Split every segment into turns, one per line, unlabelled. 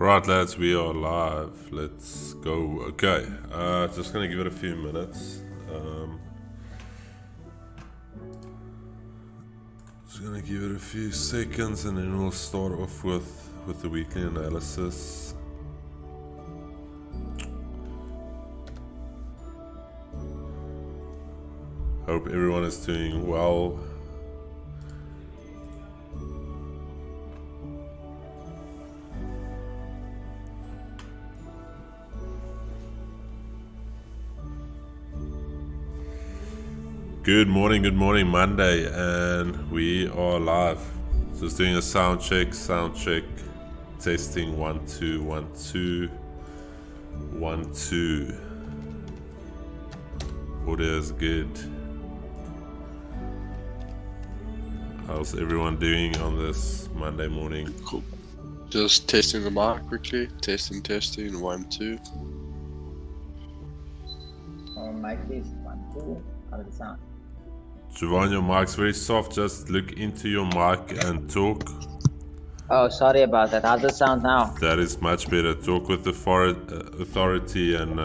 Alright lads, we are live. Let's go. Okay, just gonna give it a few minutes. Just gonna give it a few seconds and then we'll start off with the weekly analysis. Hope everyone is doing well. Good morning, Monday, and we are live. Just doing a sound check, testing 1 2 1 2 1 2. Audio is good. How's everyone doing on this Monday morning?
Cool. Just testing the mic quickly. Testing, 1 2.
Mic is 1 2. How does it sound?
Javon, your mic's very soft. Just look into your mic and talk.
Oh, sorry about that. How does it sound now?
That is much better. Talk with authority and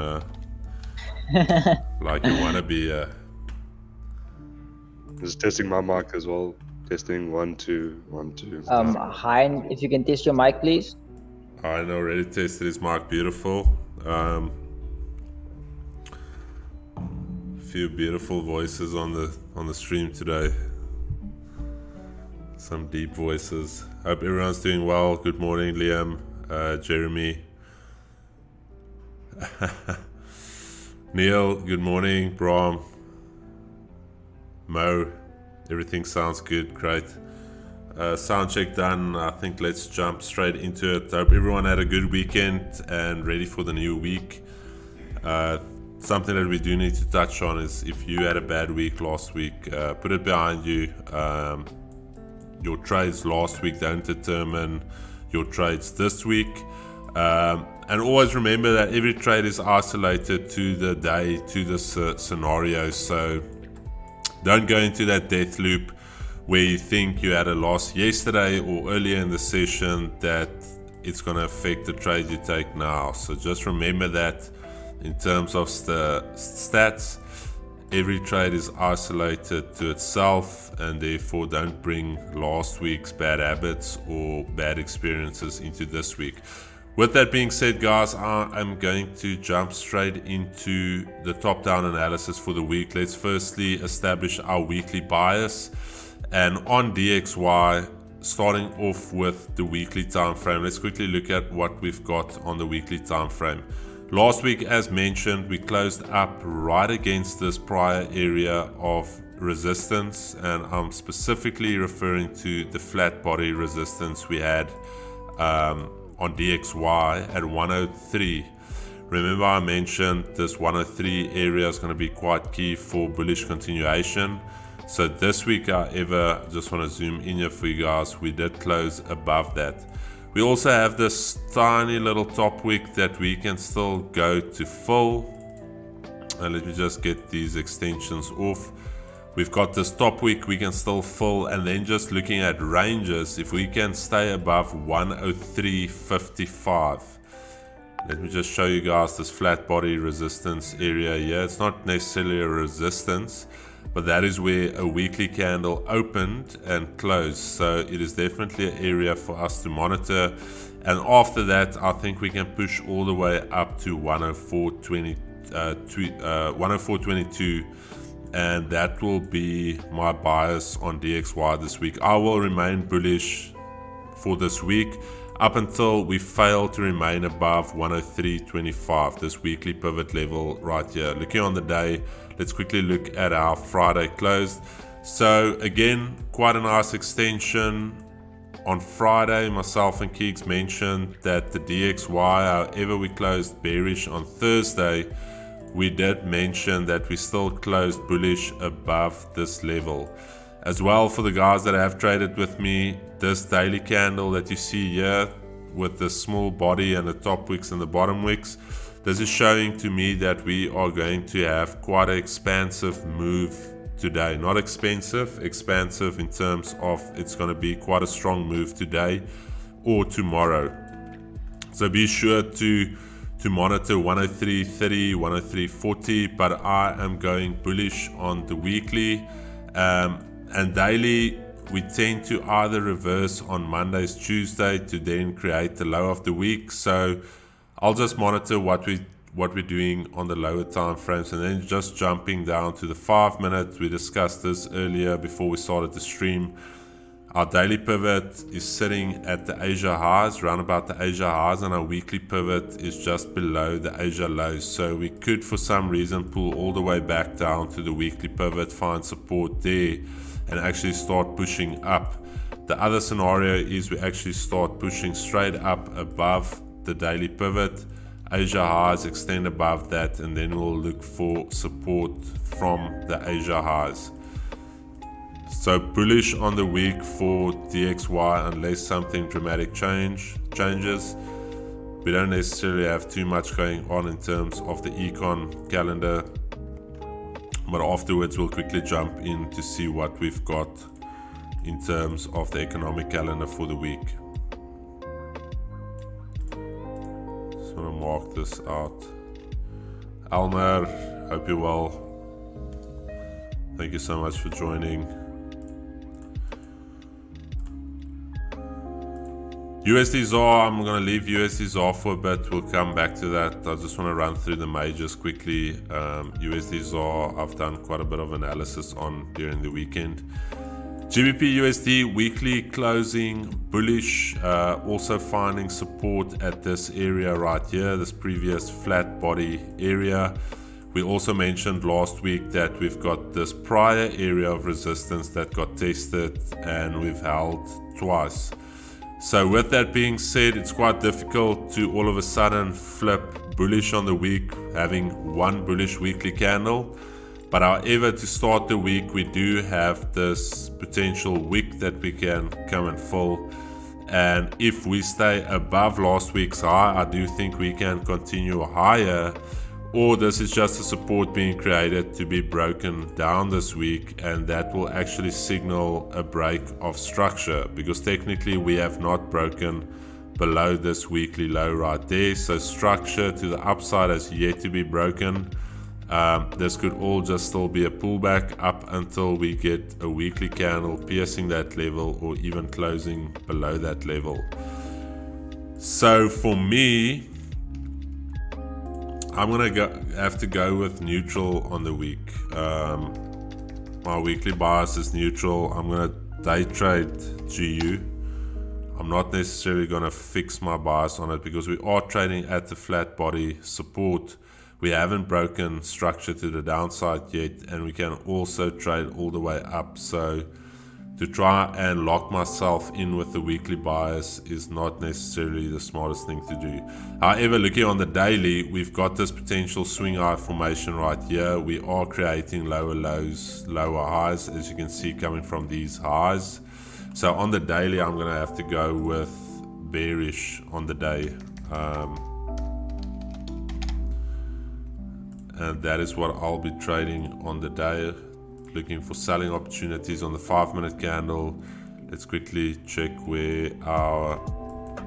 like you want to be.
Just testing my mic as well. Testing 1 2 1 2.
Hein, if you can test your mic, please.
I already tested his mic. Beautiful. Few beautiful voices on the stream today. Some deep voices. Hope everyone's doing well. Good morning, Liam, Jeremy, Neil. Good morning, Brahm, Mo. Everything sounds good. Great. Sound check done. I think let's jump straight into it. Hope everyone had a good weekend and ready for the new week. Something that we do need to touch on is if you had a bad week last week, put it behind you. Your trades last week don't determine your trades this week. And always remember that every trade is isolated to the day, to the scenario. So don't go into that death loop where you think you had a loss yesterday or earlier in the session that it's going to affect the trade you take now. So just remember that. In terms of the stats, every trade is isolated to itself, and therefore don't bring last week's bad habits or bad experiences into this week. With that being said, guys, I am going to jump straight into the top-down analysis for the week. Let's firstly establish our weekly bias, and on DXY, starting off with the weekly time frame, let's quickly look at what we've got on the weekly time frame. Last week, as mentioned, we closed up right against this prior area of resistance, and I'm specifically referring to the flat body resistance we had on DXY at 103. Remember I mentioned this 103 area is going to be quite key for bullish continuation. So this week, however, I just want to zoom in here for you guys, we did close above that. We also have this tiny little top wick that we can still go to fill. And let me just get these extensions off. We've got this top wick we can still fill, and then just looking at ranges, if we can stay above 103.55. Let me just show you guys this flat body resistance area here. It's not necessarily a resistance, but that is where a weekly candle opened and closed. So it is definitely an area for us to monitor. And after that, I think we can push all the way up to 104.22. And that will be my bias on DXY this week. I will remain bullish for this week up until we fail to remain above 103.25, this weekly pivot level right here. Looking on the day, let's quickly look at our Friday closed. So again, quite a nice extension. On Friday, myself and Keeks mentioned that the DXY, however we closed bearish on Thursday, we did mention that we still closed bullish above this level. As well, for the guys that have traded with me, this daily candle that you see here with the small body and the top wicks and the bottom wicks, this is showing to me that we are going to have quite an expansive move today. Not expensive, expansive in terms of it's going to be quite a strong move today or tomorrow. So be sure to monitor 103.30, 103.40, but I am going bullish on the weekly. And daily, we tend to either reverse on Mondays, Tuesday to then create the low of the week. So I'll just monitor what we're doing on the lower time frames, and then just jumping down to the 5 minutes. We discussed this earlier before we started the stream. Our daily pivot is sitting at the Asia highs, around about the Asia highs, and our weekly pivot is just below the Asia lows. So we could, for some reason, pull all the way back down to the weekly pivot, find support there, and actually start pushing up. The other scenario is we actually start pushing straight up above the daily pivot, Asia highs, extend above that, and then we'll look for support from the Asia highs. So bullish on the week for DXY unless something dramatic changes. We don't necessarily have too much going on in terms of the econ calendar, but afterwards we'll quickly jump in to see what we've got in terms of the economic calendar for the week. Just want to mark this out. Almer, hope you're well. Thank you so much for joining. USD ZAR, I'm going to leave USD ZAR for a bit. We'll come back to that. I just want to run through the majors quickly. USD ZAR, I've done quite a bit of analysis on during the weekend. GBP USD weekly closing bullish, also finding support at this area right here, this previous flat body area. We also mentioned last week that we've got this prior area of resistance that got tested and we've held twice. So with that being said, it's quite difficult to all of a sudden flip bullish on the week, having one bullish weekly candle. But however, to start the week, we do have this potential wick that we can come and fill. And if we stay above last week's high, I do think we can continue higher. Or this is just a support being created to be broken down this week, and that will actually signal a break of structure, because technically we have not broken below this weekly low right there. So structure to the upside has yet to be broken. This could all just still be a pullback up until we get a weekly candle piercing that level or even closing below that level. So for me, I'm gonna have to go with neutral on the week. My weekly bias is neutral. I'm gonna day trade GU. I'm not necessarily gonna fix my bias on it because we are trading at the flat body support. We haven't broken structure to the downside yet, and we can also trade all the way up. So to try and lock myself in with the weekly bias is not necessarily the smartest thing to do. However, looking on the daily, we've got this potential swing high formation right here. We are creating lower lows, lower highs, as you can see, coming from these highs. So on the daily, I'm going to have to go with bearish on the day. And that is what I'll be trading on the day. Looking for selling opportunities on the 5-minute candle. Let's quickly check where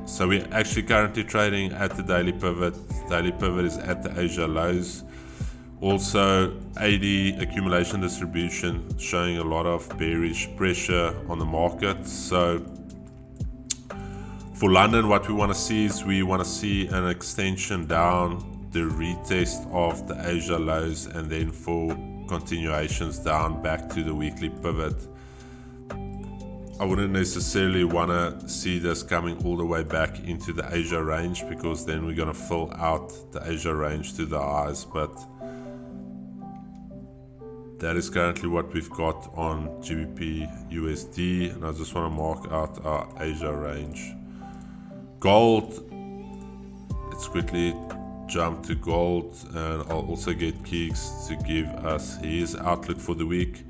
so we're actually currently trading at the daily pivot. Daily pivot is at the Asia lows. Also AD accumulation distribution showing a lot of bearish pressure on the market. So for London, what we want to see is we want to see an extension down, the retest of the Asia lows, and then for continuations down back to the weekly pivot. I wouldn't necessarily want to see this coming all the way back into the Asia range, because then we're going to fill out the Asia range to the highs. But that is currently what we've got on GBP USD, and I just want to mark out our Asia range. Gold, let's quickly jump to gold, and I'll also get Keeks to give us his outlook for the week.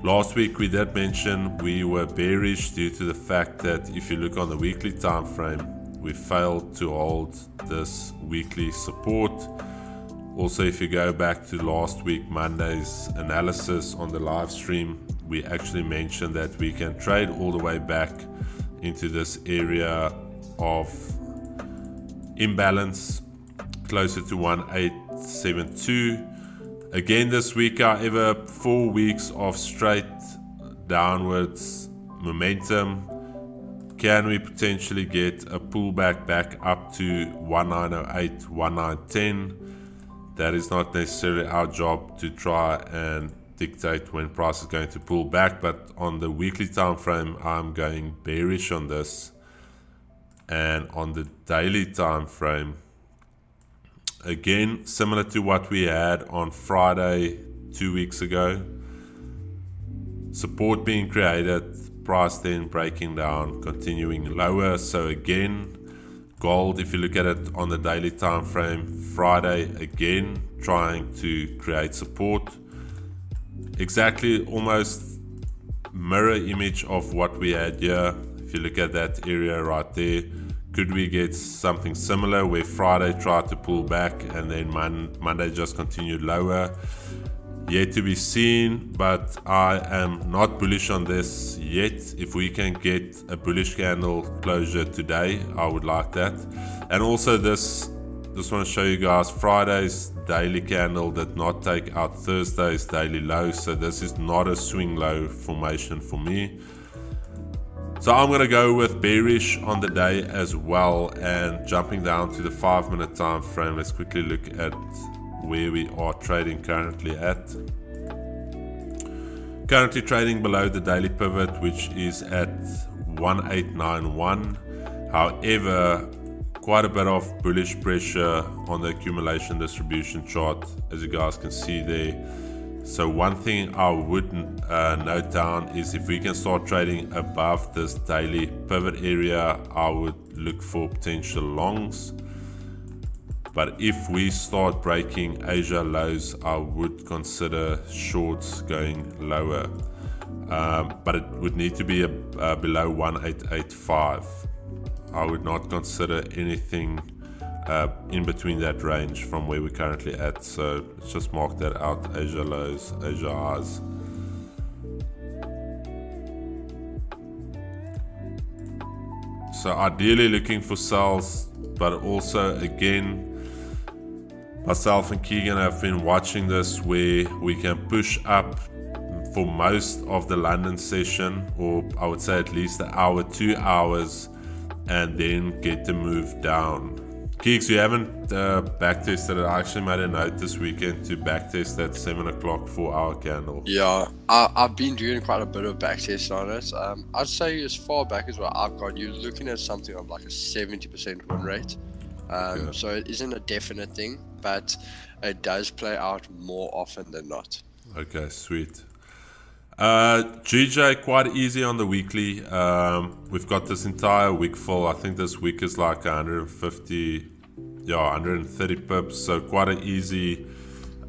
Last week we did mention we were bearish due to the fact that if you look on the weekly time frame, we failed to hold this weekly support. Also, if you go back to last week Monday's analysis on the live stream, we actually mentioned that we can trade all the way back into this area of imbalance closer to 1872. Again this week, however, 4 weeks of straight downwards momentum. Can we potentially get a pullback back up to 1908, 1910? That is not necessarily our job to try and dictate when price is going to pull back, but on the weekly time frame, I'm going bearish on this. And on the daily time frame, again, similar to what we had on Friday 2 weeks ago, support being created, price then breaking down, continuing lower. So again, gold, if you look at it on the daily time frame, Friday again trying to create support, exactly almost mirror image of what we had here. If you look at that area right there, could we get something similar where Friday tried to pull back and then Monday just continued lower? Yet to be seen, but I am not bullish on this yet. If we can get a bullish candle closure today, I would like that. And also just want to show you guys, Friday's daily candle did not take out Thursday's daily low, so this is not a swing low formation for me. So I'm going to go with bearish on the day as well. And jumping down to the 5-minute time frame, let's quickly look at where we are trading currently at. Currently trading below the daily pivot, which is at 1891. However, quite a bit of bullish pressure on the accumulation distribution chart, as you guys can see there. So one thing I would note down is if we can start trading above this daily pivot area, I would look for potential longs. But if we start breaking Asia lows, I would consider shorts going lower. But it would need to be below 1885. I would not consider anything in between that range from where we're currently at. So let's just mark that out. Asia lows, Asia highs. So ideally looking for sells, but also again, myself and Keegan have been watching this where we can push up for most of the London session, or I would say at least an hour, 2 hours, and then get the move down. Keeks, you haven't backtested it. I actually made a note this weekend to backtest that 7 o'clock 4-hour candle.
Yeah, I've been doing quite a bit of backtest on it. I'd say as far back as what I've got, you're looking at something of like a 70% win rate.
Okay.
So it isn't a definite thing, but it does play out more often than not.
Okay, sweet. GJ, quite easy on the weekly. We've got this entire week full. I think this week is like 130 pips, so quite an easy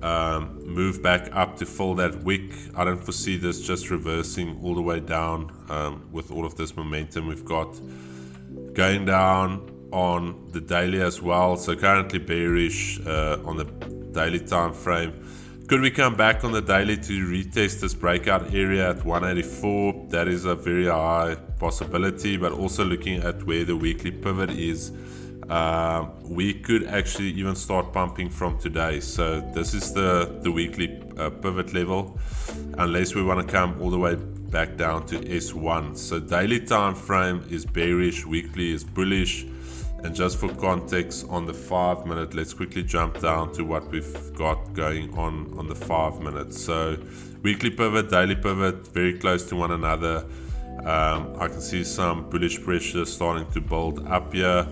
move back up to fill that wick. I don't foresee this just reversing all the way down with all of this momentum we've got going down on the daily as well. So currently bearish on the daily time frame. Could we come back on the daily to retest this breakout area at 184? That is a very high possibility, but also looking at where the weekly pivot is, we could actually even start pumping from today. So this is the weekly pivot level, unless we want to come all the way back down to S1. So daily time frame is bearish, weekly is bullish. And just for context, on the 5-minute, let's quickly jump down to what we've got going on the 5 minutes. So weekly pivot, daily pivot, very close to one another. I can see some bullish pressure starting to build up here.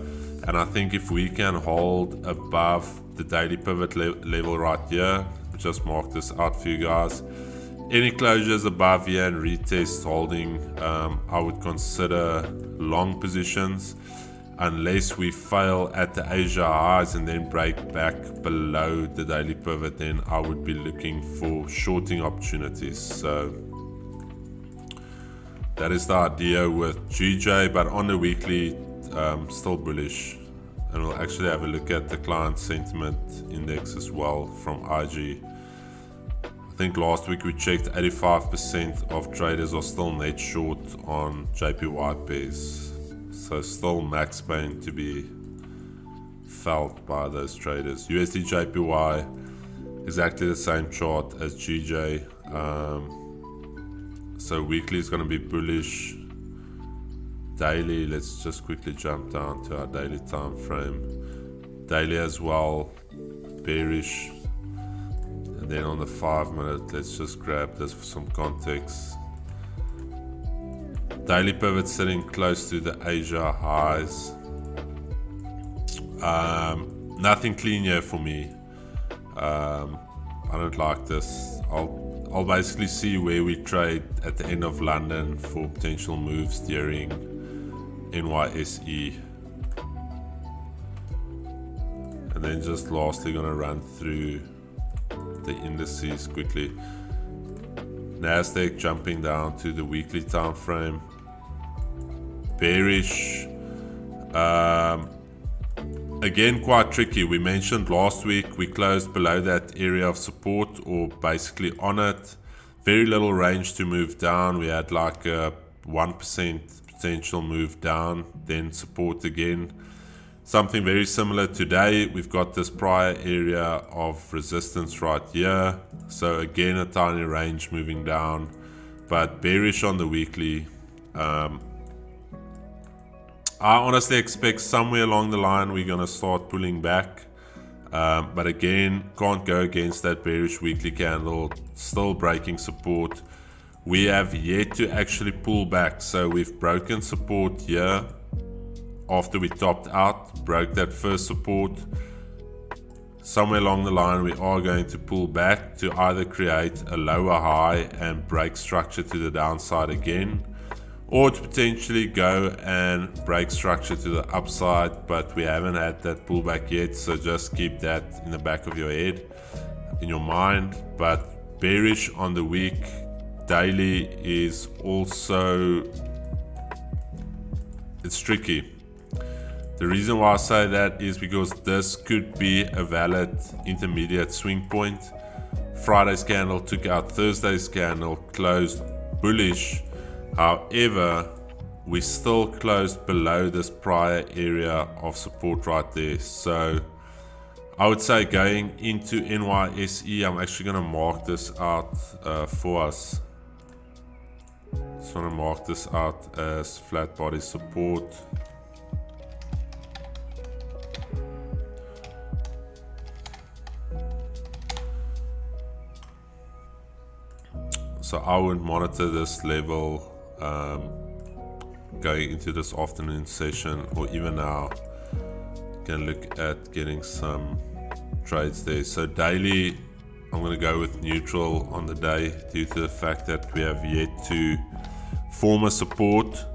And I think if we can hold above the daily pivot level right here, just mark this out for you guys. Any closures above here and retest holding, I would consider long positions. Unless we fail at the Asia highs and then break back below the daily pivot, then I would be looking for shorting opportunities. So that is the idea with GJ, but on the weekly, still bullish. And we'll actually have a look at the client sentiment index as well from IG. I think last week we checked 85% of traders are still net short on JPY pairs. So still max pain to be felt by those traders. USD JPY, exactly the same chart as GJ. So weekly is going to be bullish. Daily, let's just quickly jump down to our daily time frame. Daily as well, bearish. And then on the 5 minute, let's just grab this for some context. Daily pivot sitting close to the Asia highs. Nothing clean here for me. I don't like this. I'll basically see where we trade at the end of London for potential moves during NYSE. And then just lastly gonna run through the indices quickly. Nasdaq jumping down to the weekly time frame. Bearish. Again, quite tricky. We mentioned last week we closed below that area of support, or basically on it. Very little range to move down. We had like a 1% potential move down, then support again. Something very similar today. We've got this prior area of resistance right here. So again, a tiny range moving down, but bearish on the weekly. I honestly expect somewhere along the line we're going to start pulling back. But again, can't go against that bearish weekly candle. Still breaking support. We have yet to actually pull back. So we've broken support here after we topped out, broke that first support. Somewhere along the line we are going to pull back to either create a lower high and break structure to the downside again, or to potentially go and break structure to the upside, but we haven't had that pullback yet, so just keep that in the back of your head, in your mind. But bearish on the week. Daily is also, it's tricky. The reason why I say that is because this could be a valid intermediate swing point. Friday's candle took out Thursday's candle, closed bullish. However, we still closed below this prior area of support right there. So I would say going into NYSE, I'm actually going to mark this out for us. Just want to mark this out as flat body support. So I would monitor this level going into this afternoon session, or even now. Can look at getting some trades there. So daily, I'm going to go with neutral on the day due to the fact that we have yet to form a support.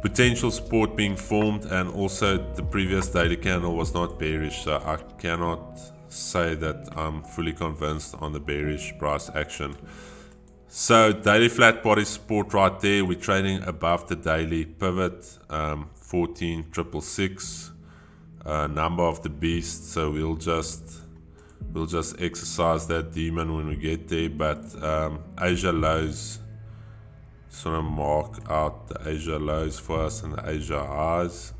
Potential support being formed, and also the previous daily candle was not bearish, so I cannot say that I'm fully convinced on the bearish price action. So daily flat body support right there. We're trading above the daily pivot, 14,666, number of the beast. So we'll just exercise that demon when we get there. But Asia lows, just want to mark out the Asia lows for us and the Asia highs.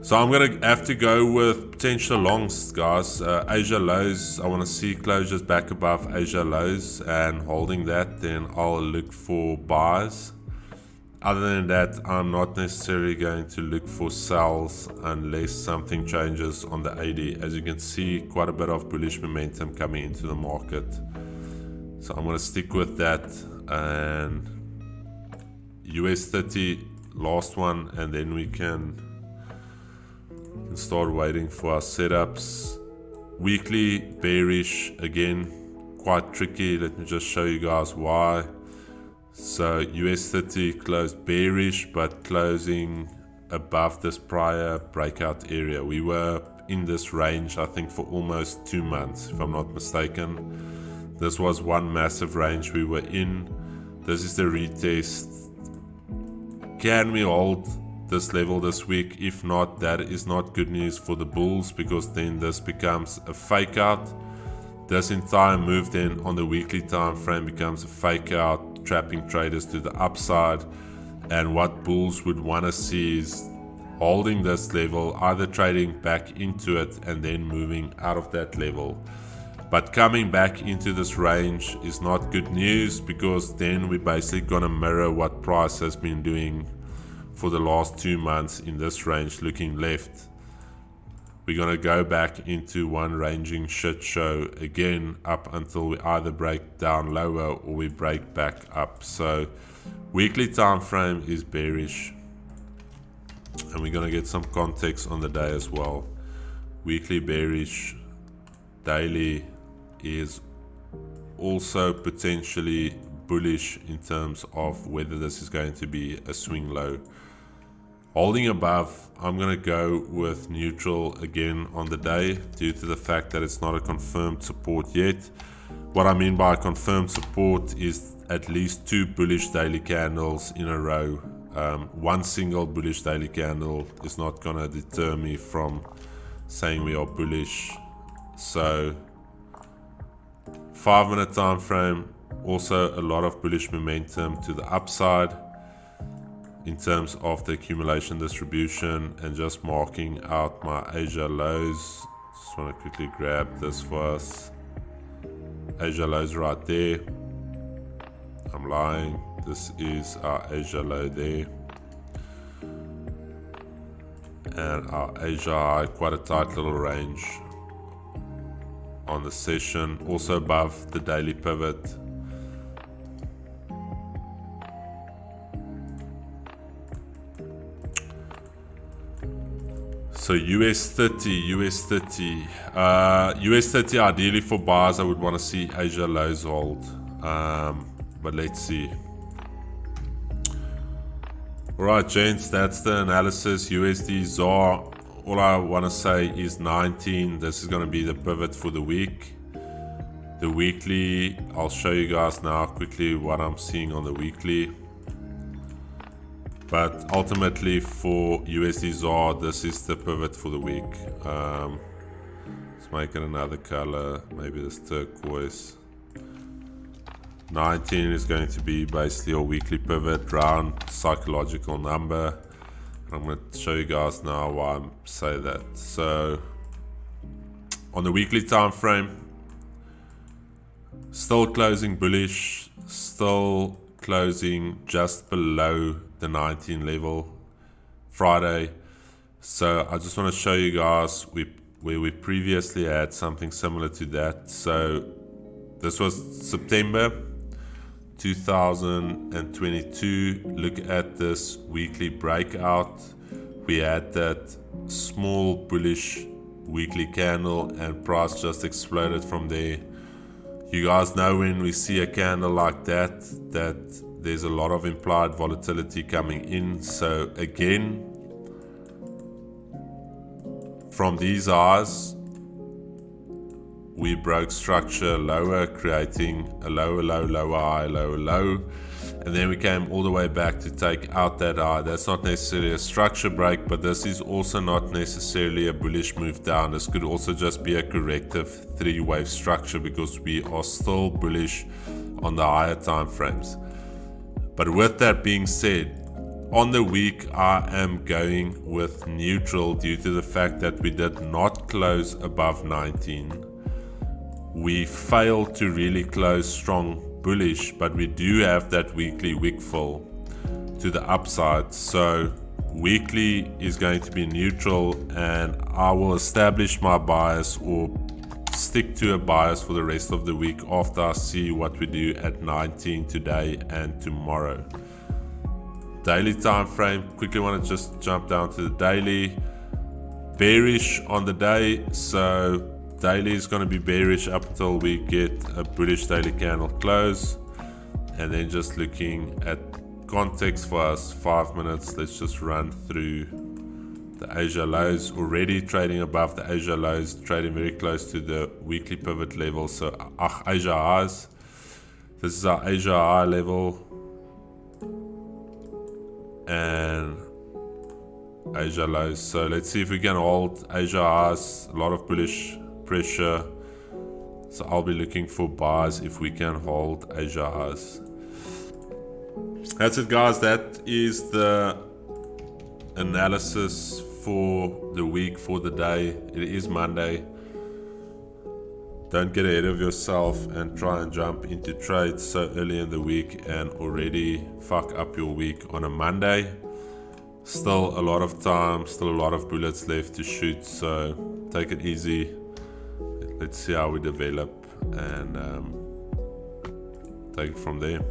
So I'm going to have to go with potential longs, guys. Asia lows, I want to see closures back above Asia lows, and holding that, then I'll look for buys. Other than that, I'm not necessarily going to look for sells unless something changes on the AD. As you can see, quite a bit of bullish momentum coming into the market. So I'm going to stick with that. And US 30, last one, and then we can start waiting for our setups. Weekly bearish, again quite tricky. Let me just show you guys why. So US 30 closed bearish, but closing above this prior breakout area. We were in this range I think for almost 2 months, if I'm not mistaken. This was one massive range we were in. This is the retest. Can we hold this level this week? If not, that is not good news for the bulls, because then this becomes a fake out. This entire move then on the weekly time frame becomes a fake out, trapping traders to the upside. And what bulls would want to see is holding this level, either trading back into it and then moving out of that level. But coming back into this range is not good news, because then we're basically going to mirror what price has been doing for the last 2 months in this range. Looking left, we're going to go back into one ranging shit show again up until we either break down lower or we break back up. So weekly time frame is bearish, and we're going to get some context on the day as well. Weekly bearish, daily is also potentially bullish in terms of whether this is going to be a swing low. Holding above, I'm going to go with neutral again on the day, due to the fact that it's not a confirmed support yet. What I mean by confirmed support is at least 2 bullish daily candles in a row. One single bullish daily candle is not going to deter me from saying we are bullish. So 5-minute time frame, also a lot of bullish momentum to the upside in terms of the accumulation distribution. And just marking out my Asia lows, just want to quickly grab this for us. Asia lows right there. I'm lying, this is our Asia low there, and our Asia high, quite a tight little range on the session, also above the daily pivot. So US 30 ideally for buyers, I would want to see Asia lows hold, but let's see. Alright gents, that's the analysis. USD ZAR, all I want to say is 19. This is going to be the pivot for the week. The weekly, I'll show you guys now quickly what I'm seeing on the weekly. But ultimately for USD ZAR, this is the pivot for the week. Let's make it another color, maybe this turquoise. 19 is going to be basically a weekly pivot, round psychological number. I'm going to show you guys now why I say that. So on the weekly time frame, still closing bullish, still closing just below the 19 level Friday. So I just want to show you guys where we previously had something similar to that. So this was September 2022. Look at this weekly breakout. We had that small bullish weekly candle and price just exploded from there. You guys know when we see a candle like that there's a lot of implied volatility coming in. So again, from these highs, we broke structure lower, creating a lower low, lower high, lower low, and then we came all the way back to take out that high. That's not necessarily a structure break, but this is also not necessarily a bullish move down. This could also just be a corrective 3-wave structure, because we are still bullish on the higher time frames. But with that being said, on the week I am going with neutral, due to the fact that we did not close above 19. We failed to really close strong bullish, but we do have that weekly wick fill to the upside. So weekly is going to be neutral, and I will establish my bias or stick to a bias for the rest of the week after I see what we do at 19 today and tomorrow. Daily time frame, quickly want to just jump down to the daily. Bearish on the day, so daily is going to be bearish up until we get a bullish daily candle close. And then just looking at context for us, 5 minutes, let's just run through the Asia lows. Already trading above the Asia lows, trading very close to the weekly pivot level. So Asia highs, this is our Asia high level, and Asia lows. So let's see if we can hold Asia highs. A lot of bullish pressure, so I'll be looking for buys if we can hold Asia highs. That's it guys, that is the analysis for the week, for the day. It is Monday. Don't get ahead of yourself and try and jump into trades so early in the week and already fuck up your week on a Monday. Still a lot of time, still a lot of bullets left to shoot, so take it easy. Let's see how we develop and take it from there.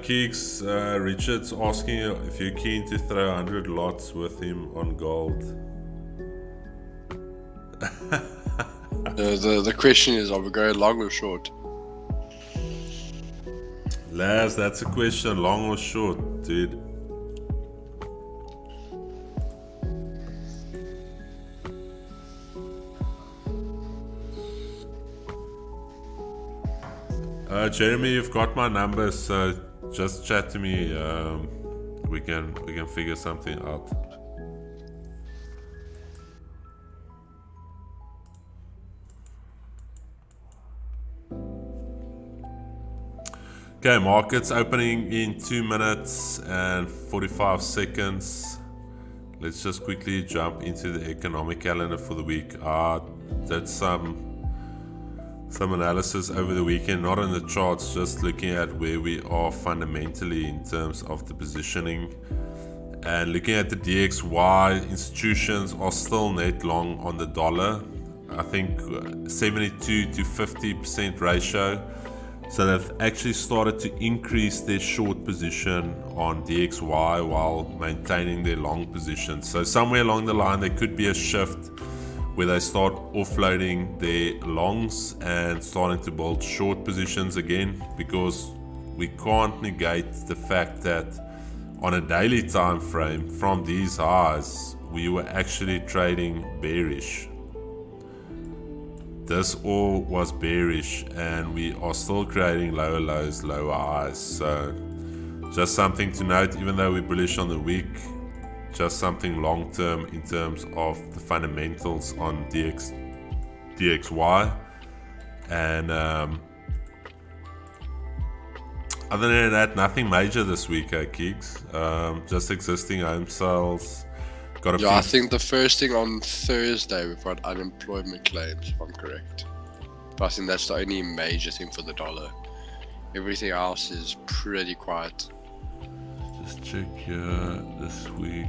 Keeks, Richard's asking if you're keen to throw 100 lots with him on gold.
The question is, are we going long or short?
Laz, that's a question, long or short, dude? Jeremy, you've got my number, so just chat to me. We can figure something out. Okay, markets opening in 2 minutes and 45 seconds. Let's just quickly jump into the economic calendar for the week. Did some analysis over the weekend, not on the charts, just looking at where we are fundamentally in terms of the positioning. And looking at the DXY, institutions are still net long on the dollar. I think 72 to 50% ratio. So they've actually started to increase their short position on DXY while maintaining their long position. So somewhere along the line there could be a shift where they start offloading their longs and starting to build short positions again, because we can't negate the fact that on a daily time frame from these highs we were actually trading bearish. This all was bearish and we are still creating lower lows, lower highs. So just something to note, even though we're bullish on the week, just something long term in terms of the fundamentals on DXY. And other than that, nothing major this week, Keeks. Just existing home sales.
I think the first thing on Thursday we've got unemployment claims, if I'm correct. But I think that's the only major thing for the dollar. Everything else is pretty quiet.
Just check here this week.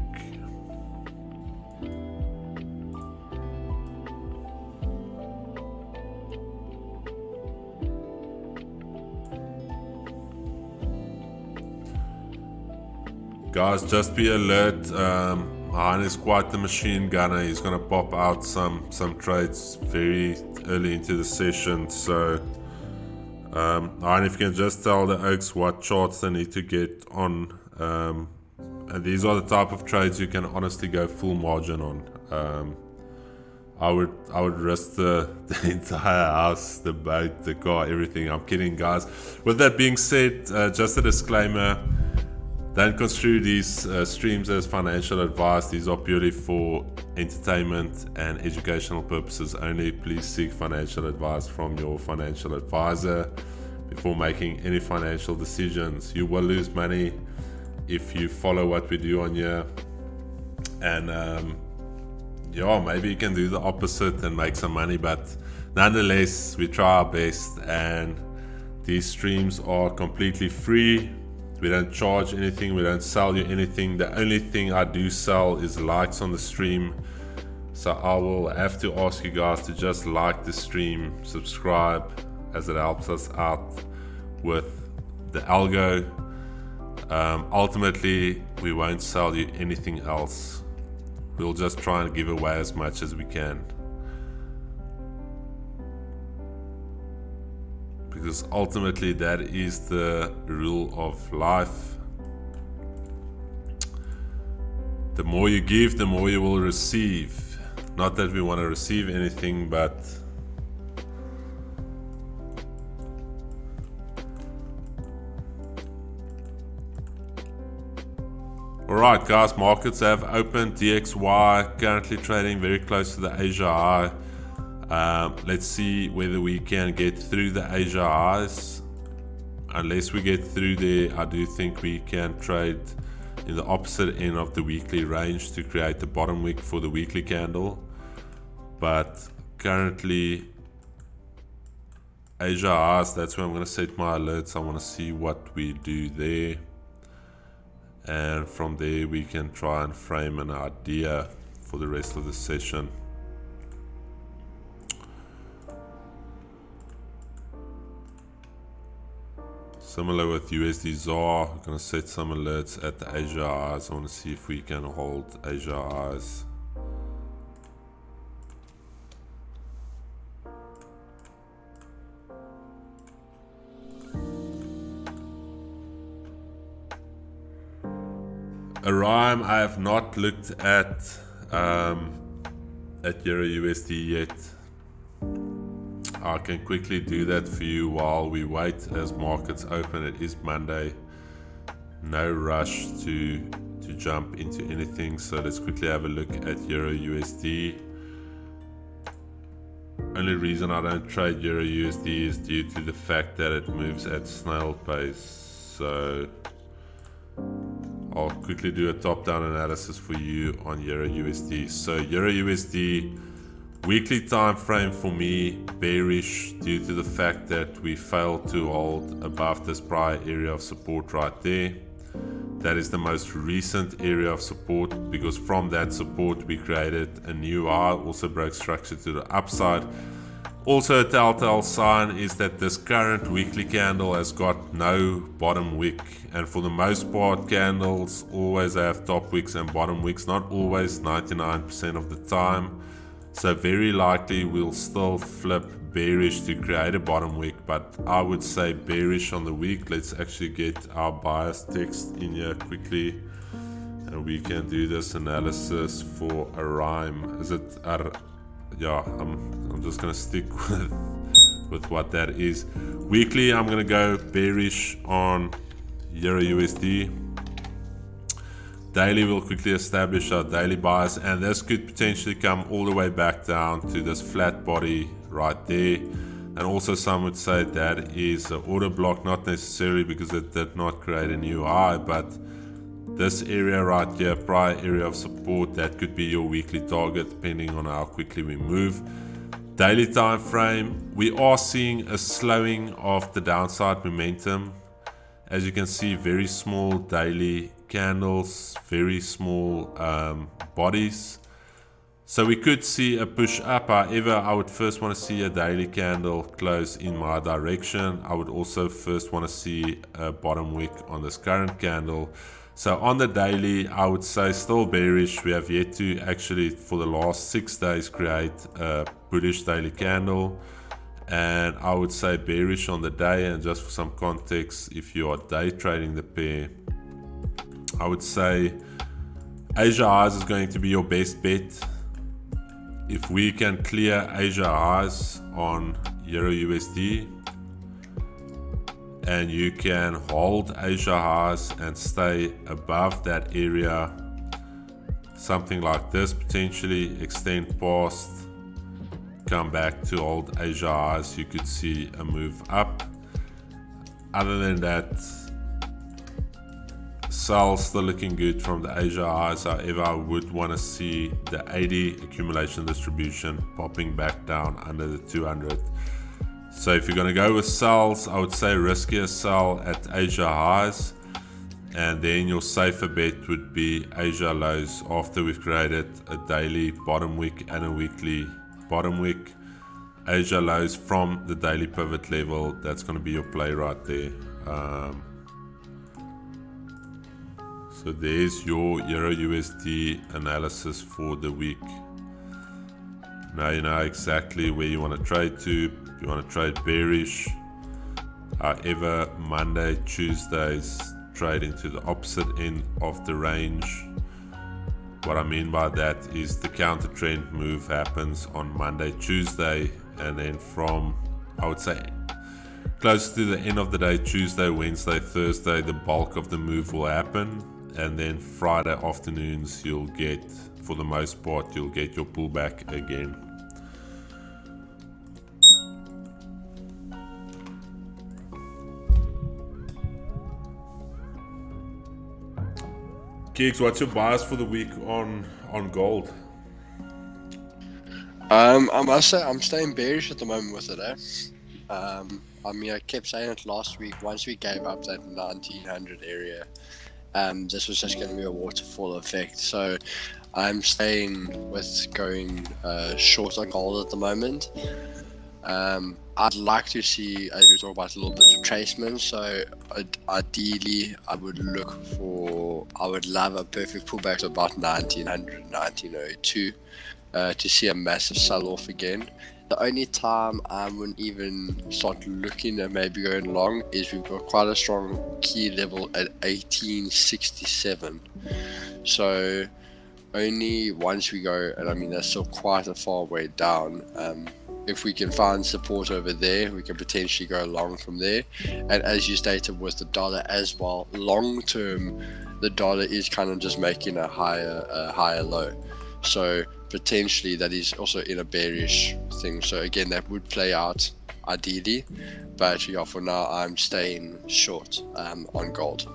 Guys, just be alert. Han is quite the machine gunner. He's going to pop out some trades very early into the session. So, Han, if you can just tell the Oaks what charts they need to get on. And these are the type of trades you can honestly go full margin on. I would risk the entire house, the boat, the car, everything. I'm kidding, guys. With that being said, just a disclaimer. Don't construe these streams as financial advice. These are purely for entertainment and educational purposes only. Please seek financial advice from your financial advisor before making any financial decisions. You will lose money if you follow what we do on here. And maybe you can do the opposite and make some money. But nonetheless, we try our best. And these streams are completely free. We don't charge anything, we don't sell you anything. The only thing I do sell is likes on the stream. So I will have to ask you guys to just like the stream, subscribe, as it helps us out with the algo. Ultimately, we won't sell you anything else. We'll just try and give away as much as we can. Because ultimately that is the rule of life. The more you give, the more you will receive. Not that we want to receive anything, but Alright guys, markets have opened. DXY currently trading very close to the Asia high. Let's see whether we can get through the Asia highs. Unless we get through there, I do think we can trade in the opposite end of the weekly range to create the bottom wick for the weekly candle. But currently Asia highs, that's where I'm going to set my alerts. I want to see what we do there, and from there we can try and frame an idea for the rest of the session. Similar with USD ZAR, we're going to set some alerts at the Asia highs. I want to see if we can hold Asia highs. A rhyme, I have not looked at Euro USD yet. I can quickly do that for you while we wait as markets open. It is Monday. No rush to jump into anything. So let's quickly have a look at Euro USD. Only reason I don't trade Euro USD is due to the fact that it moves at snail pace. So I'll quickly do a top-down analysis for you on Euro USD. So Euro USD weekly time frame for me bearish due to the fact that we failed to hold above this prior area of support right there. That is the most recent area of support, because from that support we created a new high, also broke structure to the upside. Also a telltale sign is that this current weekly candle has got no bottom wick, and for the most part candles always have top wicks and bottom wicks, not always, 99% of the time. So very likely we'll still flip bearish to create a bottom wick, but I would say bearish on the week. Let's actually get our bias text in here quickly and we can do this analysis for a rhyme. Is it yeah, I'm just gonna stick with what that is. Weekly, I'm gonna go bearish on Euro USD. Daily, we'll quickly establish our daily bias, and this could potentially come all the way back down to this flat body right there. And also some would say that is an order block, not necessarily because it did not create a new high, but this area right here, prior area of support, that could be your weekly target depending on how quickly we move. Daily time frame, we are seeing a slowing of the downside momentum. As you can see, very small daily candles, very small bodies. So we could see a push up. However, I would first want to see a daily candle close in my direction. I would also first want to see a bottom wick on this current candle. So on the daily, I would say still bearish. We have yet to actually, for the last 6 days, create a bullish daily candle. And I would say bearish on the day. And just for some context, if you are day trading the pair, I would say Asia highs is going to be your best bet. If we can clear Asia highs on Euro USD and you can hold Asia highs and stay above that area, something like this, potentially extend past, come back to hold Asia highs, you could see a move up. Other than that, sell still looking good from the Asia highs. However, I would want to see the 80 accumulation distribution popping back down under the 200. So if you're going to go with sells, I would say riskier sell at Asia highs, and then your safer bet would be Asia lows after we've created a daily bottom wick and a weekly bottom wick. Asia lows from the daily pivot level, that's going to be your play right there. So there's your Euro USD analysis for the week. Now you know exactly where you want to trade to. If you want to trade bearish, however, Monday, Tuesdays trade into the opposite end of the range. What I mean by that is the counter trend move happens on Monday, Tuesday, and then from, I would say, close to the end of the day, Tuesday, Wednesday, Thursday, the bulk of the move will happen. and then Friday afternoons you'll get, for the most part, you'll get your pullback again. Kicks, what's your bias for the week on gold?
I must say I'm staying bearish at the moment with it. I mean, I kept saying it last week. Once we gave up that 1900 area, this was just going to be a waterfall effect. So I'm staying with going short on gold at the moment. I'd like to see, as we talk about, a little bit of retracement. So ideally, I would love a perfect pullback to about 1900, 1902 to see a massive sell-off again. The only time I wouldn't even start looking at maybe going long is we've got quite a strong key level at 1867. So only once we go, and I mean that's still quite a far way down, if we can find support over there, we can potentially go long from there. And as you stated with the dollar as well, long term, the dollar is kind of just making a higher low. So potentially that is also in a bearish thing. So again, that would play out ideally, but yeah, for now I'm staying short on gold.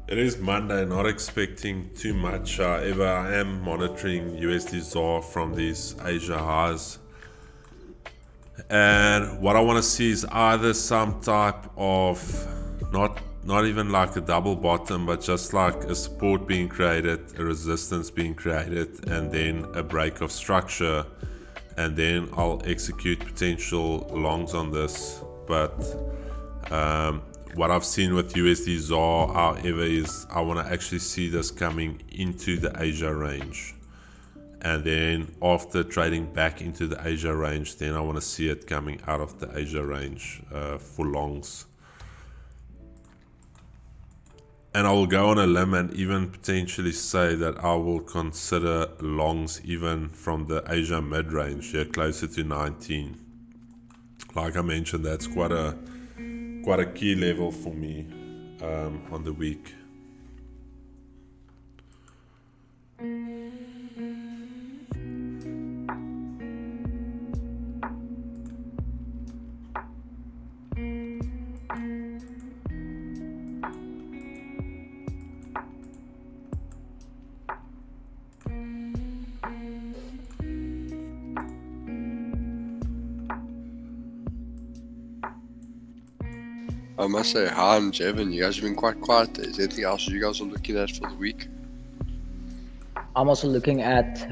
It is Monday, not expecting too much. However, I am monitoring USD ZAR from these Asia highs. And what I want to see is either some type of, not even like a double bottom, but just like a support being created, a resistance being created, and then a break of structure. And then I'll execute potential longs on this. But what I've seen with USD ZAR, however, is I want to actually see this coming into the Asia range. And then after trading back into the Asia range, then I want to see it coming out of the Asia range for longs. And I will go on a limb and even potentially say that I will consider longs even from the Asia mid-range, here closer to 19. Like I mentioned, that's quite a key level for me on the week.
I must say, Han, Jevin, you guys have been quite quiet. Is there anything else you guys are looking at for the week?
I'm also looking at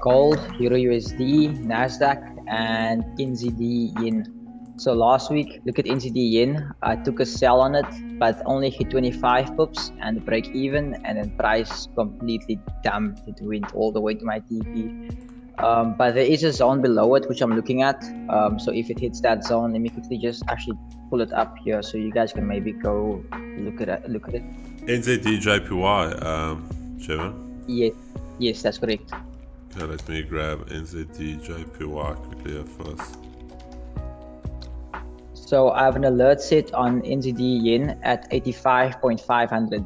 gold, Euro USD, Nasdaq, and NZD Yen. So last week, look at NZD Yen. I took a sell on it, but only hit 25 pips and break even, and then price completely dumped. It went all the way to my TP. But there is a zone below it which I'm looking at. So if it hits that zone, let me quickly just actually pull it up here so you guys can maybe go look at it.
NZD JPY, Jevin?
Yes, that's correct.
Okay, let me grab NZD JPY quickly here first.
So I have an alert set on NZD Yen at 85.500.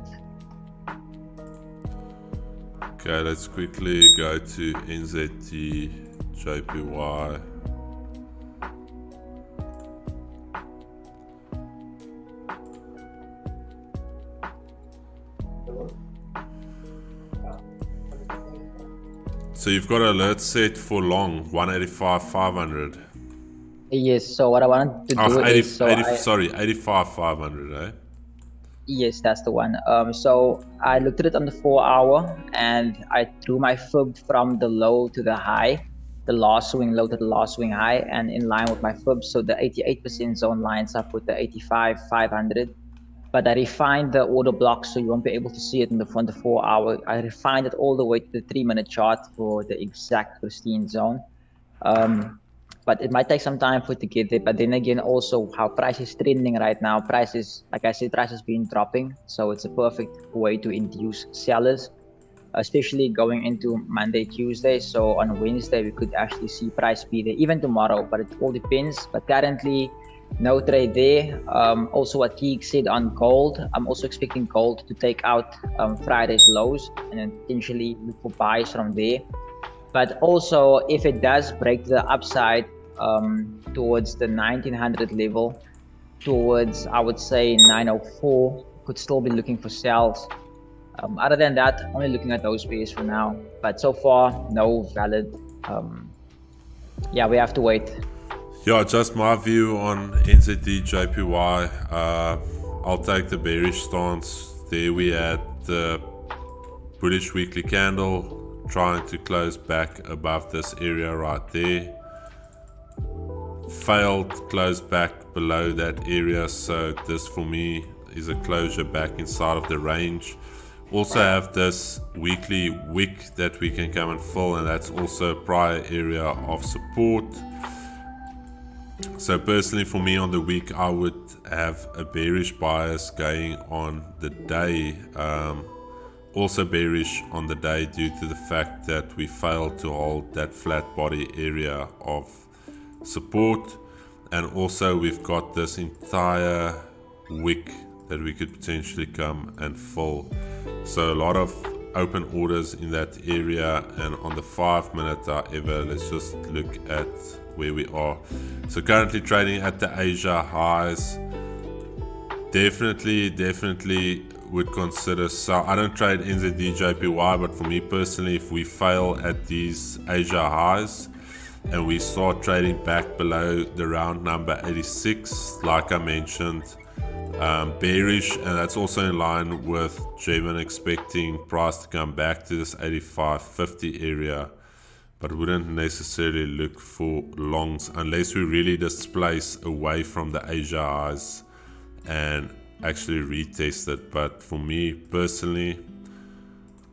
Okay, let's quickly go to NZD JPY. So you've got an alert set for long, 185.500.
Yes, so what I wanted to do is...
85.500, eh?
Yes, that's the one. So I looked at it on the 4 hour and I drew my fib from the low to the high, the last swing low to the last swing high, and in line with my fib. So the 88% zone lines up with the 85.500. But I refined the order block so you won't be able to see it in the 4 hour. I refined it all the way to the 3-minute chart for the exact pristine zone. But it might take some time for it to get there. But then again, also how price is trending right now. Price is, like I said, price has been dropping. So it's a perfect way to induce sellers, especially going into Monday, Tuesday. So on Wednesday, we could actually see price be there, even tomorrow, but it all depends. But currently, no trade there. Also what Keeg said on gold, I'm also expecting gold to take out Friday's lows and then potentially look for buys from there. But also if it does break the upside towards the 1900 level, towards I would say 904, could still be looking for sells. Other than that, only looking at those pairs for now. But so far, no valid. Yeah, we have to wait.
Yeah, just my view on NZD JPY. I'll take the bearish stance. There we had the bullish weekly candle trying to close back above this area right there. Failed, closed back below that area, so this for me is a closure back inside of the range. Also have this weekly wick that we can come and fill, and that's also a prior area of support. So personally for me on the week, I would have a bearish bias going on the day. Also bearish on the day due to the fact that we failed to hold that flat body area of support, and also we've got this entire wick that we could potentially come and fill. So a lot of open orders in that area, and on the 5 minute however, let's just look at where we are. So currently trading at the Asia highs. Definitely would consider, so I don't trade NZD JPY, but for me personally, if we fail at these Asia highs and we start trading back below the round number 86, like I mentioned, bearish, and that's also in line with Jevon expecting price to come back to this 85.50 area, but wouldn't necessarily look for longs unless we really displace away from the Asia highs and actually retest it. But for me personally,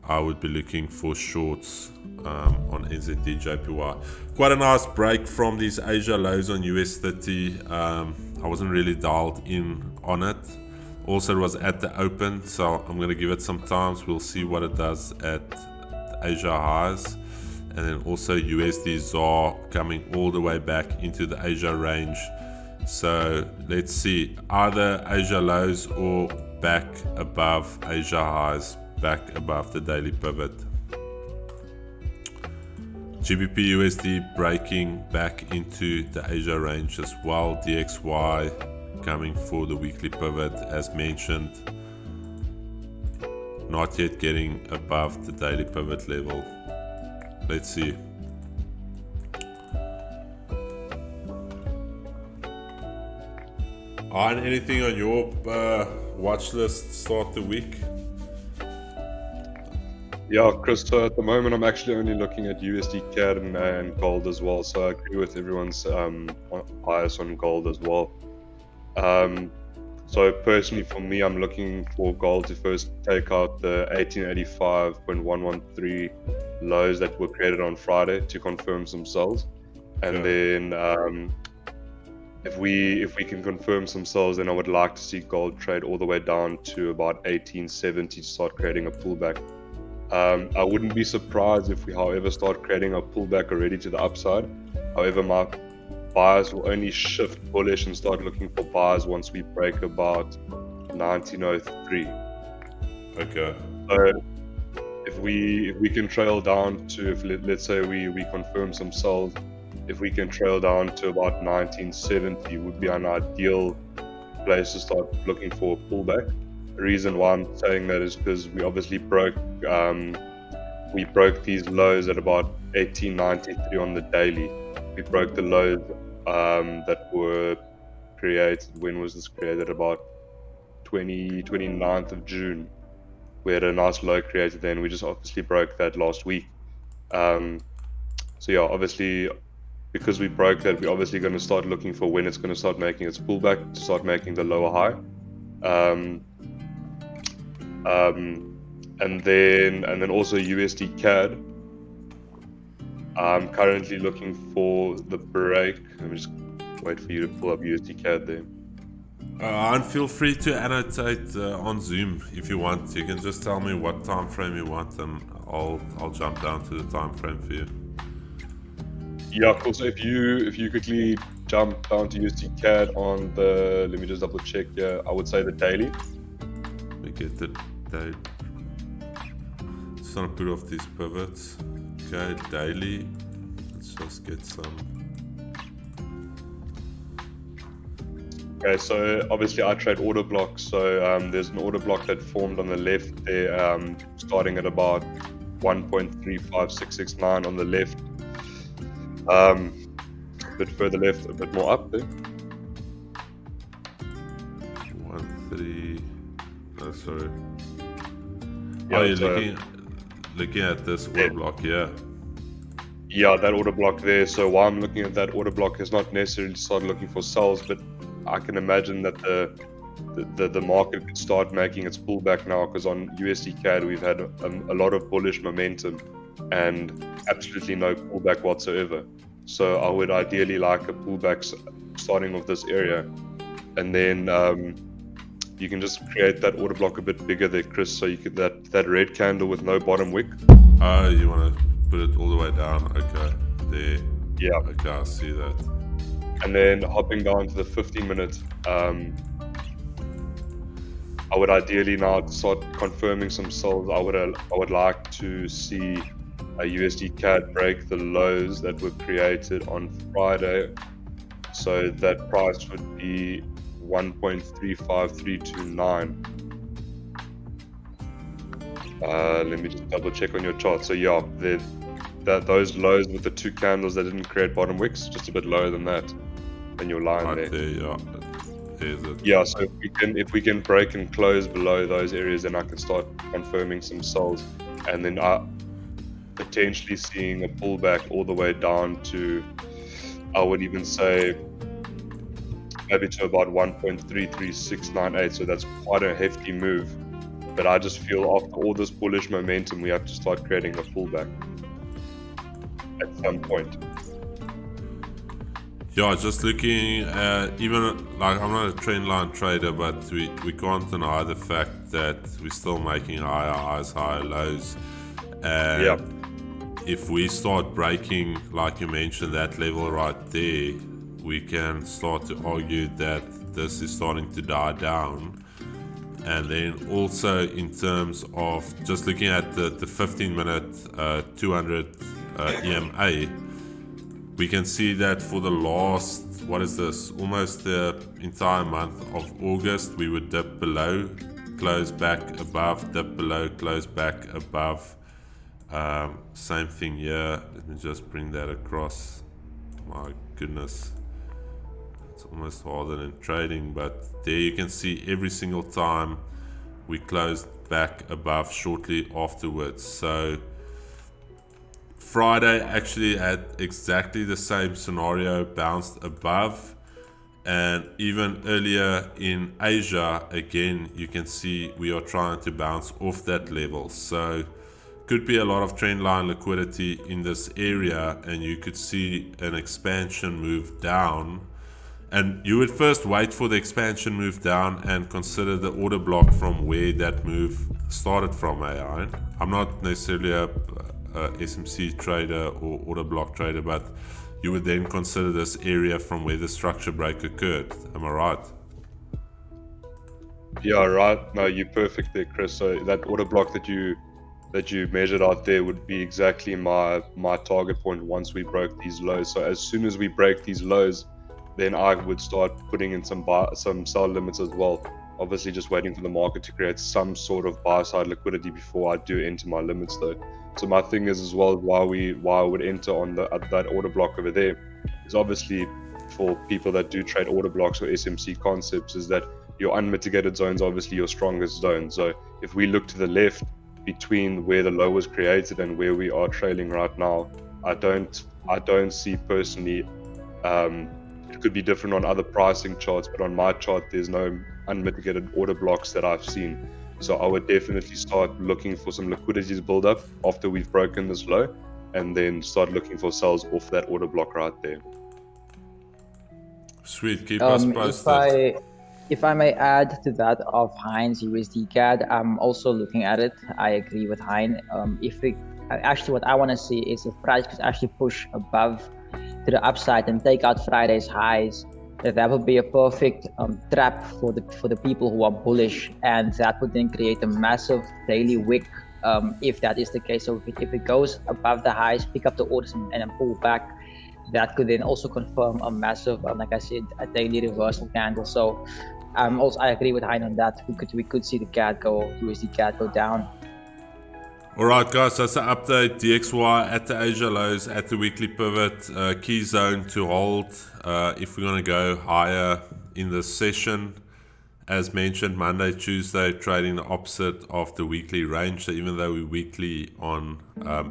I would be looking for shorts on NZD JPY. Quite a nice break from these Asia lows on US 30. I wasn't really dialed in on it. Also it was at the open, so I'm going to give it some time. We'll see what it does at the Asia highs. And then also USD ZAR coming all the way back into the Asia range. So let's see, either Asia lows or back above Asia highs, back above the daily pivot. GBP USD breaking back into the Asia range as well. DXY coming for the weekly pivot as mentioned. Not yet getting above the daily pivot level. Let's see. And anything on your watch list start the week?
Yeah, Chris, so at the moment I'm actually only looking at USD CAD and gold as well, so I agree with everyone's bias on gold as well. So personally for me, I'm looking for gold to first take out the 1885.113 lows that were created on Friday to confirm some sells, and then if we can confirm some sells, then I would like to see gold trade all the way down to about 1870 to start creating a pullback. I wouldn't be surprised if we, however, start creating a pullback already to the upside. However, my buyers will only shift bullish and start looking for buys once we break about 1903.
Okay.
So if we can trail down to, let's say we confirm some sells, if we can trail down to about 1970 would be an ideal place to start looking for a pullback. The reason why I'm saying that is because we obviously broke these lows at about 1893 on the daily. We broke the lows that were created. When was this created? About 29th of June. We had a nice low created then. We just obviously broke that last week. So yeah, obviously because we broke that, we're obviously going to start looking for when it's going to start making its pullback to start making the lower high. And then also USD CAD. I'm currently looking for the break. Let me just wait for you to pull up USD CAD there.
And feel free to annotate on Zoom if you want. You can just tell me what time frame you want, and I'll jump down to the time frame for you.
Yeah, cool. So if you quickly jump down to USD CAD on the, let me just double check here, I would say the daily.
We get the day. Just want to put off these pivots. Okay, daily. Let's just get some.
Okay, so obviously I trade order blocks. So there's an order block that formed on the left there, starting at about 1.35669 on the left. A bit further left, a bit more up there.
1.3. Oh, sorry.
Yeah,
Oh, you're looking at this order block, yeah.
Yeah, that order block there. So why I'm looking at that order block is not necessarily to start looking for sells, but I can imagine that the market could start making its pullback now, because on USD CAD we've had a lot of bullish momentum and absolutely no pullback whatsoever. So I would ideally like a pullback starting with this area, and then you can just create that order block a bit bigger there, Chris, so you could that red candle with no bottom wick.
Oh, you want to put it all the way down? Okay, there.
Yeah.
Okay, I see that.
And then hopping down to the 15-minute, I would ideally now start confirming some sells. I would like to see a USD CAD break the lows that were created on Friday. So that price would be 1.35329. Let me just double check on your chart. So yeah, those lows with the two candles that didn't create bottom wicks, just a bit lower than that. And your line
Right
there.
yeah. There's it.
Yeah, so if we can break and close below those areas, then I can start confirming some sells, and then potentially seeing a pullback all the way down to, I would even say, maybe to about 1.33698. So that's quite a hefty move. But I just feel after all this bullish momentum, we have to start creating a pullback at some point.
Yeah, just looking at, even like, I'm not a trend line trader, but we can't deny the fact that we're still making higher highs, higher lows. And
Yeah.
if we start breaking, like you mentioned, that level right there, we can start to argue that this is starting to die down. And then also in terms of just looking at the 15-minute 200 EMA, we can see that for the last, what is this, almost the entire month of August, we would dip below, close back above, dip below, close back above. Same thing here. Let me just bring that across. My goodness, it's almost harder than trading, but there you can see every single time we closed back above shortly afterwards. So Friday actually had exactly the same scenario, bounced above, and even earlier in Asia, again, you can see we are trying to bounce off that level. So could be a lot of trend line liquidity in this area, and you could see an expansion move down. And you would first wait for the expansion move down and consider the order block from where that move started from. I'm not necessarily a SMC trader or order block trader, but you would then consider this area from where the structure break occurred. Am I right?
Yeah, right. No, you're perfect there, Chris. So that order block that you measured out there would be exactly my target point once we broke these lows. So as soon as we break these lows, then I would start putting in some sell limits as well. Obviously, just waiting for the market to create some sort of buy side liquidity before I do enter my limits, though. So my thing is as well, why I would enter on that order block over there is obviously for people that do trade order blocks or SMC concepts, is that your unmitigated zone is obviously your strongest zone. So if we look to the left between where the low was created and where we are trailing right now, I don't see personally. It could be different on other pricing charts, but on my chart, there's no unmitigated order blocks that I've seen. So I would definitely start looking for some liquidity to build up after we've broken this low, and then start looking for sells off that order block right there.
Sweet, keep us posted.
If I may add to that of Heinz USD CAD, I'm also looking at it. I agree with Hein. What I want to see is if price could actually push above to the upside and take out Friday's highs, that would be a perfect trap for the people who are bullish, and that would then create a massive daily wick. If that is the case, so if it goes above the highs, pick up the orders and then pull back, that could then also confirm a massive, like I said, a daily reversal candle. So I agree with Hein on that. We could see the USD CAD go down.
Alright guys, that's the update. DXY at the Asia lows, at the weekly pivot, key zone to hold if we're going to go higher in this session. As mentioned, Monday, Tuesday trading the opposite of the weekly range. So even though we're weekly on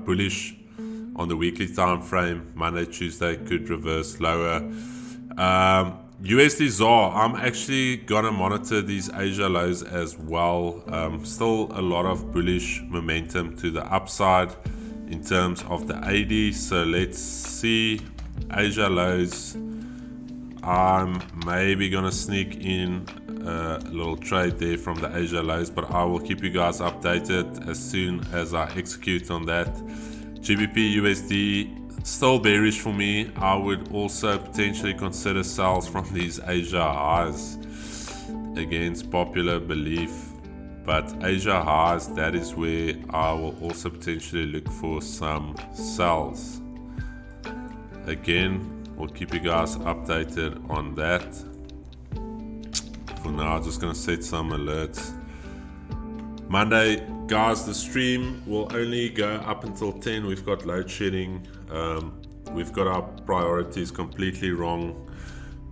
bullish on the weekly time frame, Monday, Tuesday could reverse lower. USD ZAR, I'm actually gonna monitor these Asia lows as well. Still a lot of bullish momentum to the upside in terms of the AD. So let's see Asia lows. I'm maybe gonna sneak in a little trade there from the Asia lows, but I will keep you guys updated as soon as I execute on that. GBP USD, still bearish for me. I would also potentially consider sells from these Asia highs against popular belief, but Asia highs, that is where I will also potentially look for some sells. Again, we'll keep you guys updated on that. For now, I'm just going to set some alerts. Monday, guys, the stream will only go up until 10. We've got load shedding. We've got our priorities completely wrong.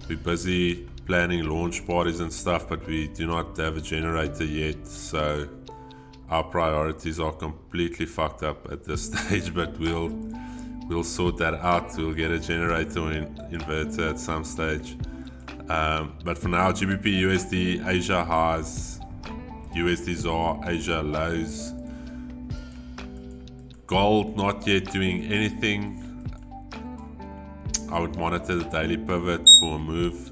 We're busy planning launch parties and stuff, but we do not have a generator yet. So our priorities are completely fucked up at this stage, but we'll sort that out. We'll get a generator and inverter at some stage. But for now, GBP USD Asia highs, USD ZAR Asia lows. Gold not yet doing anything. I would monitor the daily pivot for a move.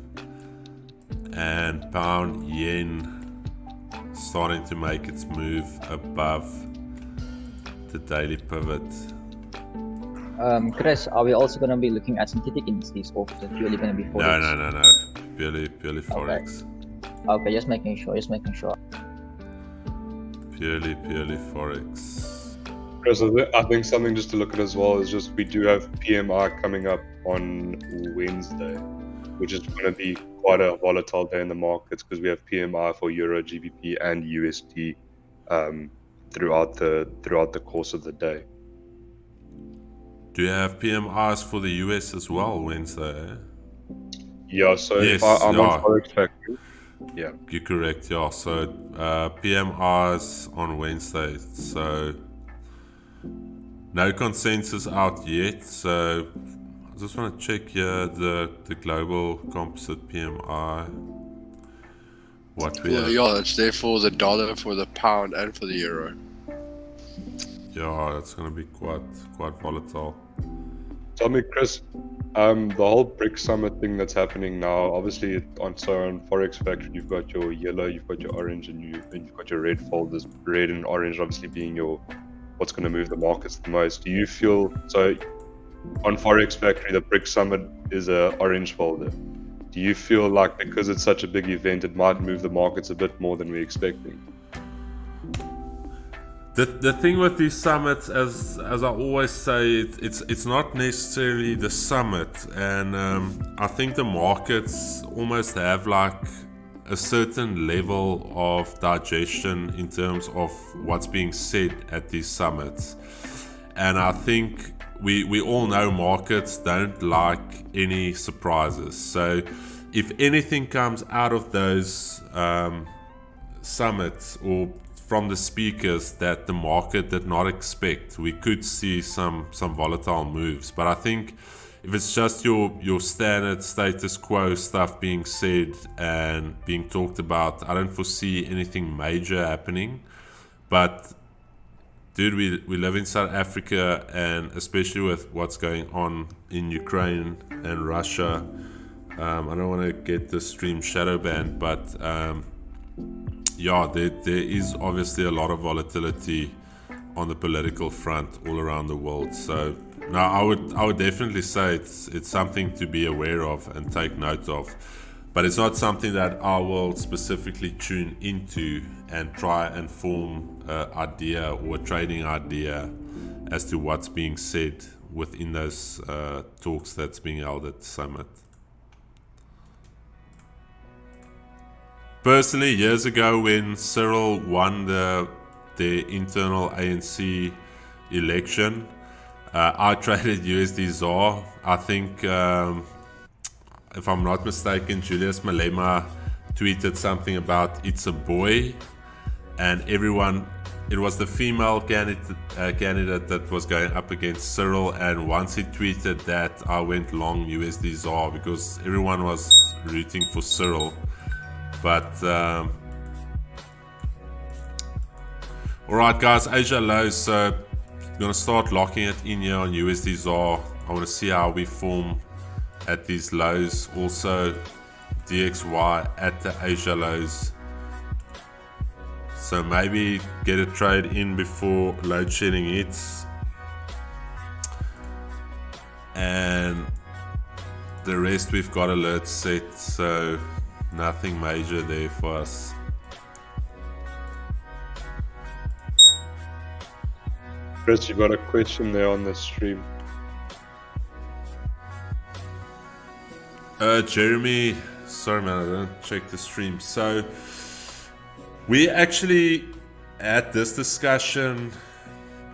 And pound yen starting to make its move above the daily pivot.
Chris, are we also going to be looking at synthetic indices, or is it purely going to be forex?
No. Purely forex.
Okay, just making sure.
Purely forex.
Chris, I think something just to look at as well is just we do have PMI coming up on Wednesday, which is going to be quite a volatile day in the markets because we have PMI for Euro, GBP, and USD throughout the course of the day.
Do you have PMIs for the US as well Wednesday?
Yeah, so
Yes,
if I'm
yeah.
on Forex Factory, yeah.
You're correct, yeah. So PMIs on Wednesday. So no consensus out yet. So I just want to check here the global composite PMI. What we have.
Yeah, it's there for the dollar, for the pound, and for the euro.
Yeah, it's going to be quite volatile.
Tell me, Chris, the whole BRICS summit thing that's happening now, obviously on Forex Factory, you've got your yellow, you've got your orange, and you've got your red folders, red and orange obviously being your what's going to move the markets the most. Do you feel, so on Forex Factory, the BRICS summit is a orange folder. Do you feel like because it's such a big event, it might move the markets a bit more than we're expecting?
The thing with these summits, as I always say, it's not necessarily the summit, and I think the markets almost have like a certain level of digestion in terms of what's being said at these summits, and I think we all know markets don't like any surprises. So if anything comes out of those summits or from the speakers that the market did not expect, we could see some volatile moves. But I think if it's just your standard status quo stuff being said and being talked about, I don't foresee anything major happening. But dude, we live in South Africa, and especially with what's going on in Ukraine and Russia, I don't want to get the stream shadow banned, but yeah, there is obviously a lot of volatility on the political front all around the world. So No, I would definitely say it's something to be aware of and take note of, but it's not something that I will specifically tune into and try and form an idea or a trading idea as to what's being said within those talks that's being held at the summit. Personally, years ago when Cyril won the internal ANC election, I traded USD ZAR. I think, if I'm not mistaken, Julius Malema tweeted something about "it's a boy," and everyone, it was the female candidate that was going up against Cyril, and once he tweeted that, I went long USD ZAR because everyone was rooting for Cyril. But alright guys, Asia lows, so I'm going to start locking it in here on USD ZAR. I want to see how we form at these lows. Also DXY at the Asia lows. So maybe get a trade in before load shedding hits. And the rest we've got alerts set, so nothing major there for us.
Chris, you got a question there on the stream.
Jeremy, sorry man, I didn't check the stream. So we actually had this discussion,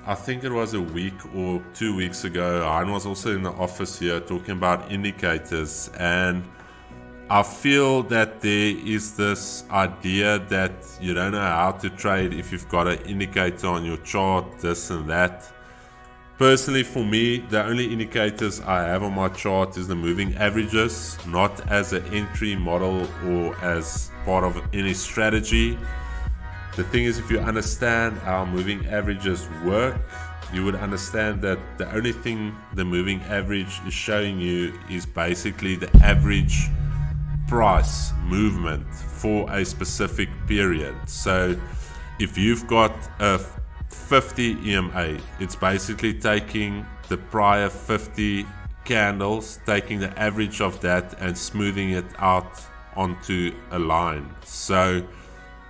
I think it was a week or 2 weeks ago. Hein was also in the office here talking about indicators, and I feel that there is this idea that you don't know how to trade if you've got an indicator on your chart, this and that. Personally, for me, the only indicators I have on my chart is the moving averages, not as an entry model or as part of any strategy. The thing is, if you understand how moving averages work, you would understand that the only thing the moving average is showing you is basically the average price movement for a specific period. So if you've got a 50 EMA, it's basically taking the prior 50 candles, taking the average of that and smoothing it out onto a line. So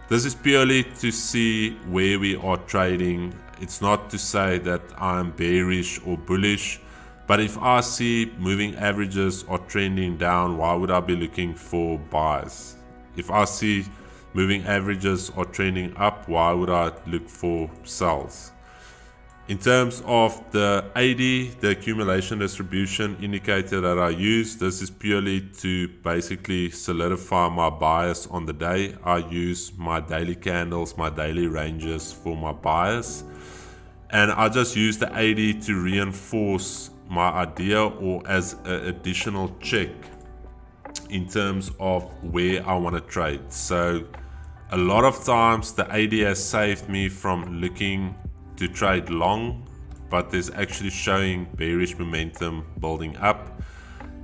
this is purely to see where we are trading. It's not to say that I'm bearish or bullish. But if I see moving averages are trending down, why would I be looking for buys? If I see moving averages are trending up, why would I look for sells? In terms of the AD, the accumulation distribution indicator that I use, this is purely to basically solidify my bias on the day. I use my daily candles, my daily ranges for my bias. And I just use the AD to reinforce my idea or as an additional check in terms of where I want to trade. So a lot of times the AD has saved me from looking to trade long, but there's actually showing bearish momentum building up.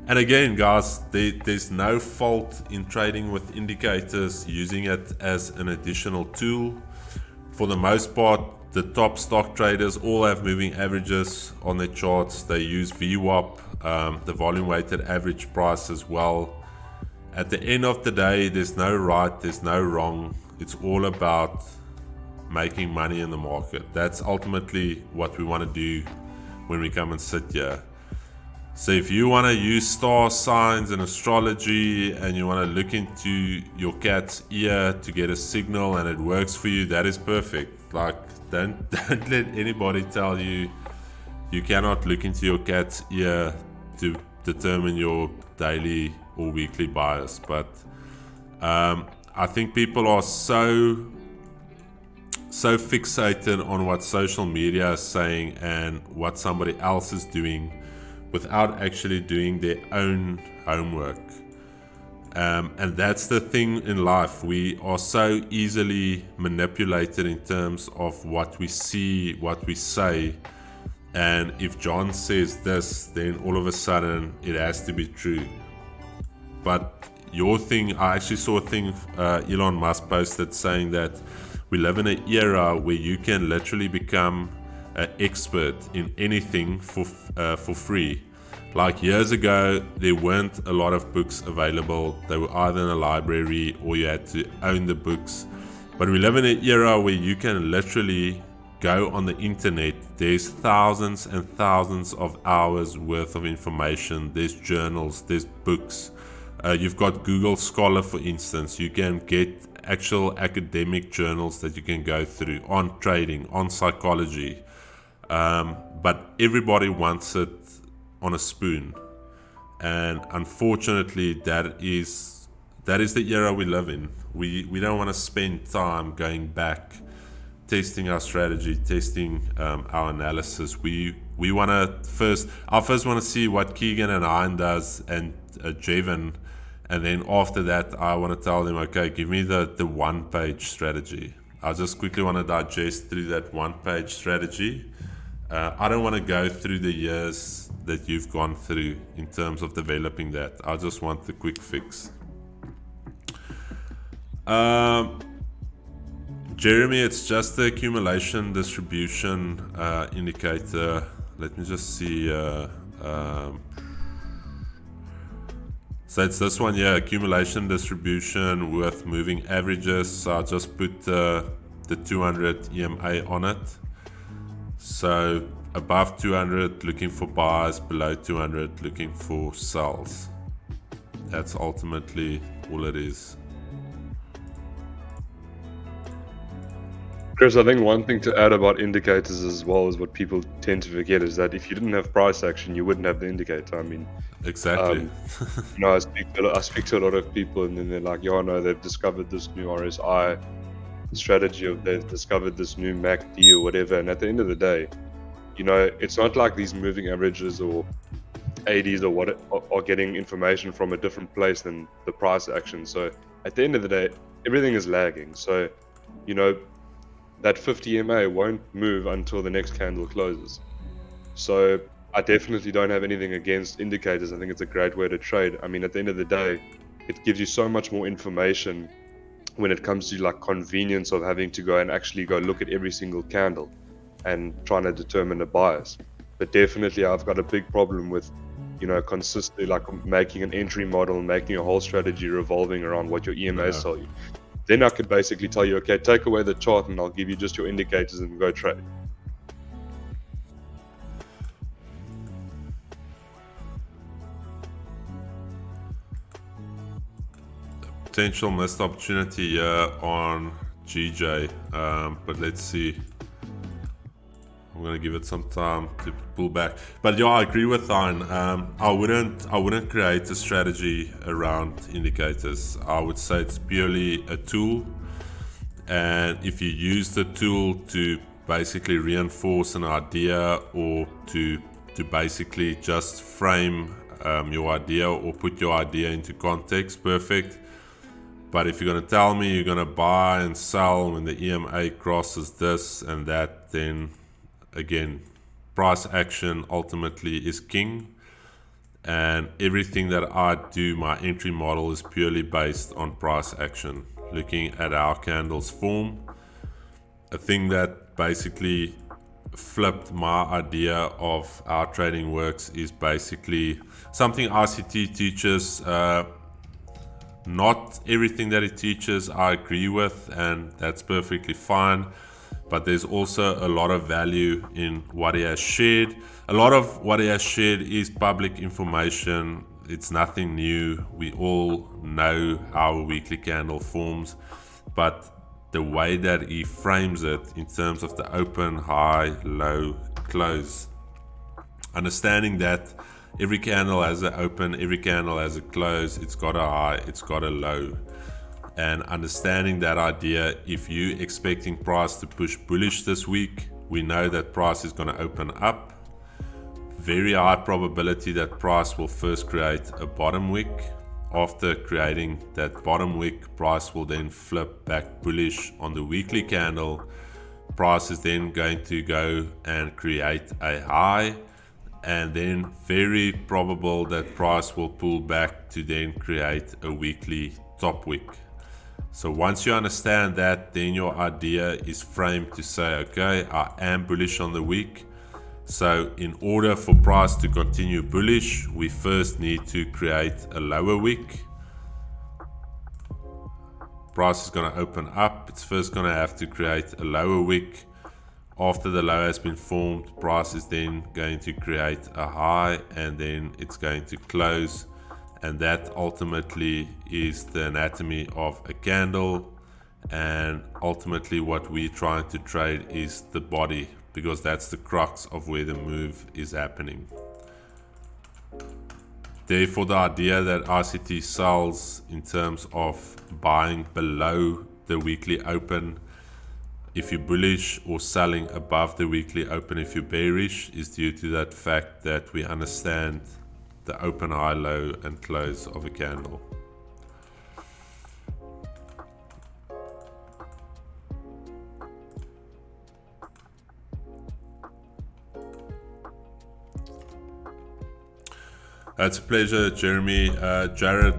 And again guys, there's no fault in trading with indicators, using it as an additional tool. For the most part, the top stock traders all have moving averages on their charts. They use VWAP, the volume weighted average price as well. At the end of the day, there's no right, there's no wrong. It's all about making money in the market. That's ultimately what we want to do when we come and sit here. So if you want to use star signs and astrology and you want to look into your cat's ear to get a signal and it works for you, that is perfect. Like, don't let anybody tell you you cannot look into your cat's ear to determine your daily or weekly bias. But I think people are so fixated on what social media is saying and what somebody else is doing without actually doing their own homework. And that's the thing in life. We are so easily manipulated in terms of what we see, what we say. And if John says this, then all of a sudden it has to be true. But your thing, I actually saw a thing Elon Musk posted saying that we live in an era where you can literally become an expert in anything for free. Like years ago, there weren't a lot of books available. They were either in a library or you had to own the books. But we live in an era where you can literally go on the internet. There's thousands and thousands of hours worth of information. There's journals, there's books. You've got Google Scholar, for instance. You can get actual academic journals that you can go through on trading, on psychology. But everybody wants it on a spoon, and unfortunately that is the era we live in. We don't want to spend time going back, testing our strategy, testing our analysis. We want to first want to see what Keegan and Ian does, and Jevon, and then after that I want to tell them, okay, give me the one-page strategy. I just quickly want to digest through that one-page strategy. I don't want to go through the years that you've gone through in terms of developing that. I just want the quick fix. Jeremy, it's just the accumulation distribution indicator. Let me just see. So it's this one, yeah, accumulation distribution with moving averages. So I just put the 200 EMA on it. So above 200 looking for buys, below 200 looking for sells. That's ultimately all it is.
Chris, I think one thing to add about indicators as well is what people tend to forget is that if you didn't have price action, you wouldn't have the indicator. I mean,
exactly.
I speak to a lot of people, and then they're like, "Yeah, no, they've discovered this new RSI strategy, or they've discovered this new MACD or whatever." And at the end of the day, it's not like these moving averages or ADs or what are getting information from a different place than the price action. So at the end of the day, everything is lagging. So, that 50 EMA won't move until the next candle closes. So I definitely don't have anything against indicators. I think it's a great way to trade. I mean, at the end of the day, it gives you so much more information when it comes to like convenience of having to go and actually go look at every single candle and trying to determine the bias. But definitely I've got a big problem with, consistently like making an entry model, making a whole strategy revolving around what your EMAs tell you. Then I could basically tell you, okay, take away the chart and I'll give you just your indicators and go trade.
Potential missed opportunity here on GJ, but let's see. I'm gonna give it some time to pull back. But yeah, I agree with Ian. I wouldn't create a strategy around indicators. I would say it's purely a tool, and if you use the tool to basically reinforce an idea or to basically just frame your idea or put your idea into context, perfect. But if you're going to tell me you're going to buy and sell when the EMA crosses this and that, then again, price action ultimately is king. And everything that I do, my entry model is purely based on price action, looking at how candles form. A thing that basically flipped my idea of how trading works is basically something ICT teaches. Not everything that it teaches I agree with, and that's perfectly fine, but there's also a lot of value in what he has shared. A lot of what he has shared is public information. It's nothing new. We all know how a weekly candle forms, but the way that he frames it in terms of the open, high, low, close, understanding that every candle has an open, every candle has a close, it's got a high, it's got a low. And understanding that idea, if you're expecting price to push bullish this week, we know that price is going to open up. Very high probability that price will first create a bottom wick. After creating that bottom wick, price will then flip back bullish on the weekly candle. Price is then going to go and create a high, and then very probable that price will pull back to then create a weekly top wick. So once you understand that, then your idea is framed to say, okay, I am bullish on the week. So in order for price to continue bullish, we first need to create a lower wick. Price is going to open up. It's first going to have to create a lower wick. After the low has been formed, price is then going to create a high, and then it's going to close. And that ultimately is the anatomy of a candle. And ultimately what we're trying to trade is the body, because that's the crux of where the move is happening. Therefore, the idea that RCT sells in terms of buying below the weekly open if you're bullish, or selling above the weekly open if you're bearish, is due to that fact that we understand the open, high, low and close of a candle. It's a pleasure, Jeremy. Jared,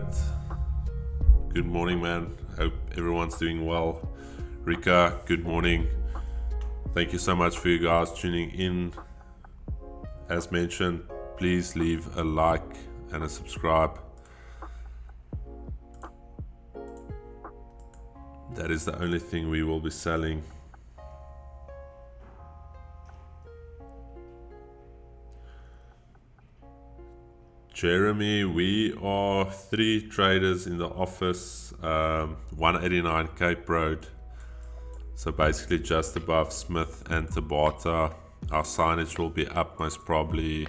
good morning, man. Hope everyone's doing well. Rika, good morning. Thank you so much for you guys tuning in. As mentioned, please leave a like and a subscribe. That is the only thing we will be selling. Jeremy, we are 3 traders in the office, 189 Cape Road. So basically just above Smith and Tabata. Our signage will be up most probably,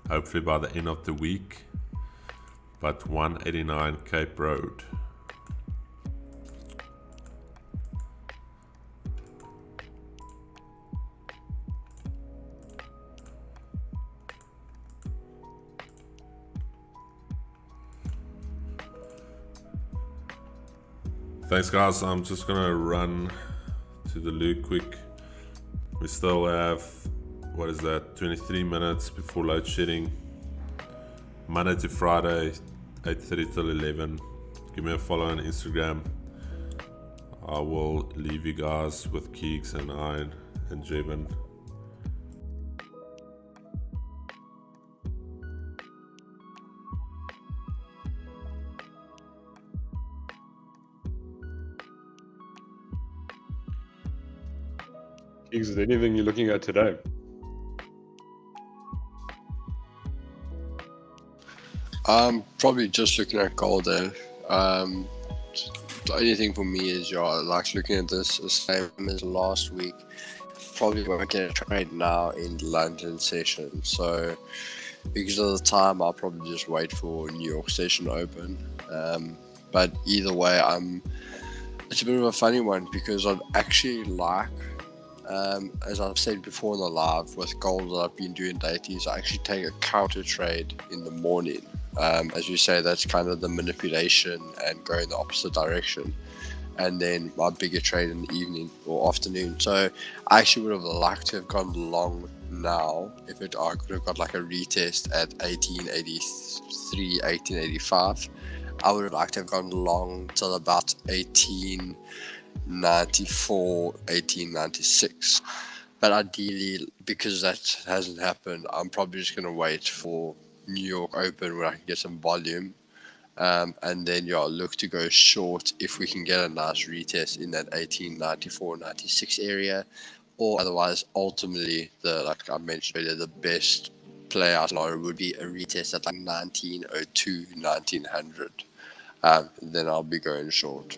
hopefully by the end of the week. But 189 Cape Road. Thanks guys, I'm just gonna run to the loo quick. We still have, what is that, 23 minutes before load shedding. Monday to Friday, 8:30 till 11. Give me a follow on Instagram. I will leave you guys with Keeks and Iron and Jevin.
Is there anything you're looking at today?
I'm probably just looking at gold there. The only thing for me is like looking at this the same as last week. Probably won't get a trade now in the London session. So because of the time, I'll probably just wait for New York session to open. But either way, it's a bit of a funny one because I'd actually like, as I've said before in the live, with gold that I've been doing lately, is I actually take a counter trade in the morning. As you say, that's kind of the manipulation and go in the opposite direction. And then my bigger trade in the evening or afternoon. So I actually would have liked to have gone long now if I could have got like a retest at 1883, 1885. I would have liked to have gone long till about 1894, 1896. But ideally, because that hasn't happened, I'm probably just going to wait for New York Open where I can get some volume. And then look to go short if we can get a nice retest in that 1894-96 area, or otherwise ultimately like I mentioned earlier, the best play out scenario would be a retest at like 1902-1900. Then I'll be going short.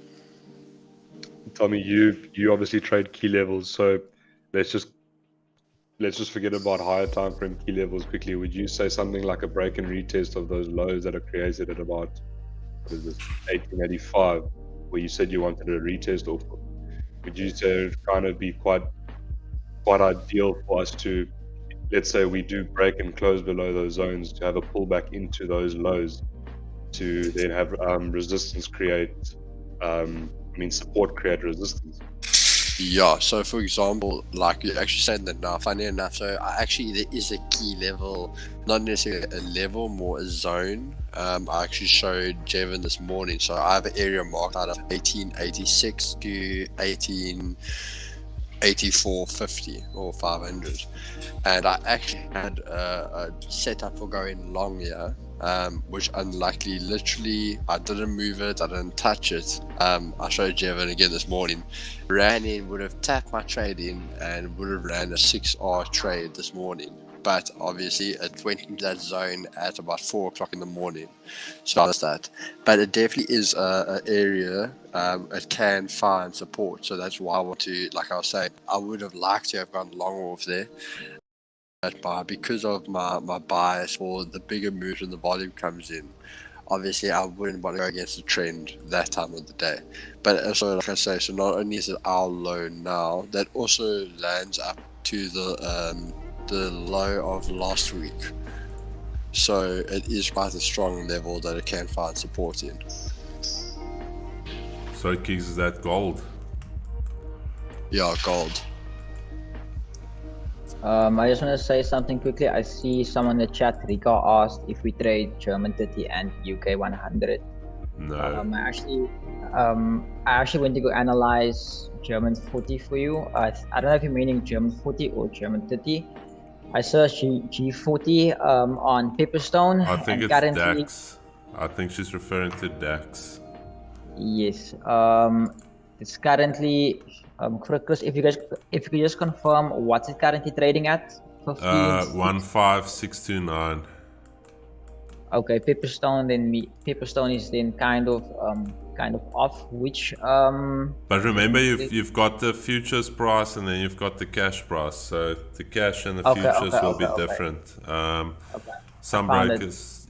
Tommy, you obviously trade key levels, so let's just forget about higher time frame key levels quickly. Would you say something like a break and retest of those lows that are created at about, what is this, 1885, where you said you wanted a retest off of? Would you say it would kind of be quite ideal for us to, let's say we do break and close below those zones, to have a pullback into those lows, to then have resistance create, support create resistance?
Yeah, so for example, like you're actually saying that now, funny enough, so there is a key level, not necessarily a level, more a zone. I actually showed Jevon this morning, so I have an area marked out of 1886 to 1884.50 or 500. And I actually had a setup for going long here, which unluckily, literally, I didn't move it, I didn't touch it. I showed Jevon again this morning. Ran in, would have tapped my trade in, and would have ran a 6R trade this morning. But obviously, it went into that zone at about 4 o'clock in the morning. So I missed that. But it definitely is an area it can find support. So that's why I want to, like I was saying, I would have liked to have gone long off there. But because of my bias for the bigger moves when the volume comes in, obviously I wouldn't want to go against the trend that time of the day. But also, like I say, so not only is it our low now, that also lands up to the low of last week. So it is quite a strong level that it can find support in.
So Kings, is that gold?
Yeah, gold.
I just want to say something quickly. I see someone in the chat, Rika, asked if we trade German 30 and UK 100.
No.
I actually went to go analyze German 40 for you. I don't know if you're meaning German 40 or German 30. I searched G40 on Pepperstone.
I think
and
it's
currently,
DAX. I think she's referring to DAX.
Yes. It's currently, Chris, if you could just confirm what's it currently trading at?
15629.
Okay, Pepperstone is then kind of off. Which
But remember, you've got the futures price and then you've got the cash price. So the cash and the futures will be different. Some brokers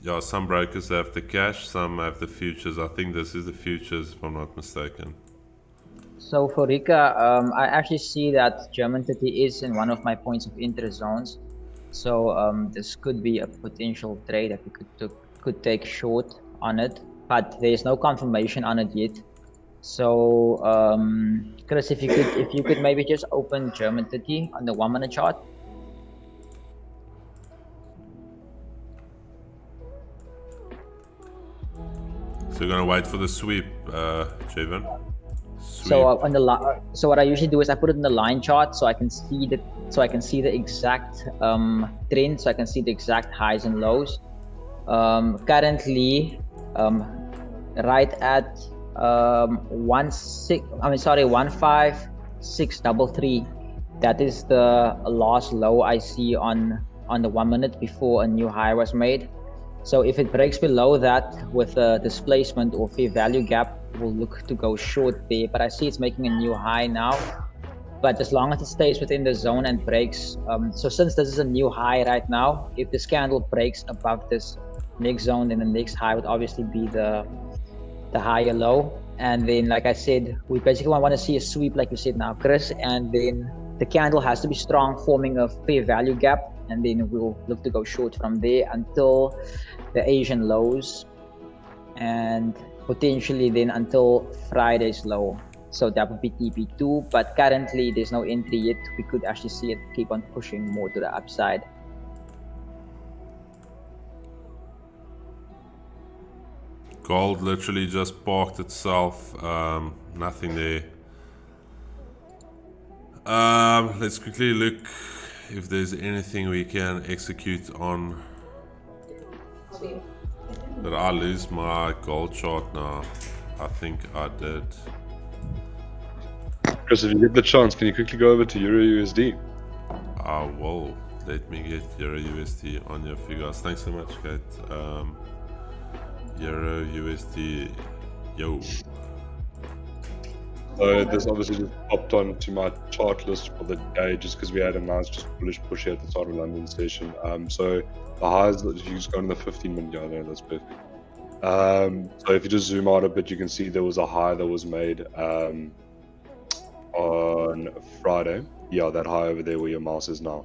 have the cash, some have the futures. I think this is the futures, if I'm not mistaken.
So for Rika, I actually see that German 30 is in one of my points of interest zones. So this could be a potential trade that we could take short on it, but there's no confirmation on it yet. So Chris, if you could maybe just open German 30 on the 1 minute chart.
So you're gonna wait for the sweep, Jevon?
So so what I usually do is I put it in the line chart so I can see the exact trend, so I can see the exact highs and lows. Currently, right at 15633. That is the last low I see on the 1 minute before a new high was made. So if it breaks below that with a displacement or fair value gap, we'll look to go short there. But I see it's making a new high now. But as long as it stays within the zone and breaks, so since this is a new high right now, if this candle breaks above this next zone, then the next high would obviously be the higher low. And then, like I said, we basically want to see a sweep, like you said now, Chris. And then the candle has to be strong, forming a fair value gap. And then we'll look to go short from there until the Asian lows, and potentially then until Friday's low. So that would be TP2, but currently there's no entry yet. We could actually see it keep on pushing more to the upside.
Gold literally just parked itself, nothing there. Let's quickly look if there's anything we can execute on. Did I lose my gold chart now? I think I did.
Chris, if you get the chance, can you quickly go over to Euro USD?
I will. Let me get Euro USD on your figures. Thanks so much, Kate. Euro USD, yo.
So this obviously just popped onto my chart list for the day just because we had a nice just bullish push here at the start of London session. So the highs, if you just go in the 15-minute, yeah, no, that's perfect. So if you just zoom out a bit, you can see there was a high that was made on Friday. Yeah, that high over there where your mouse is now.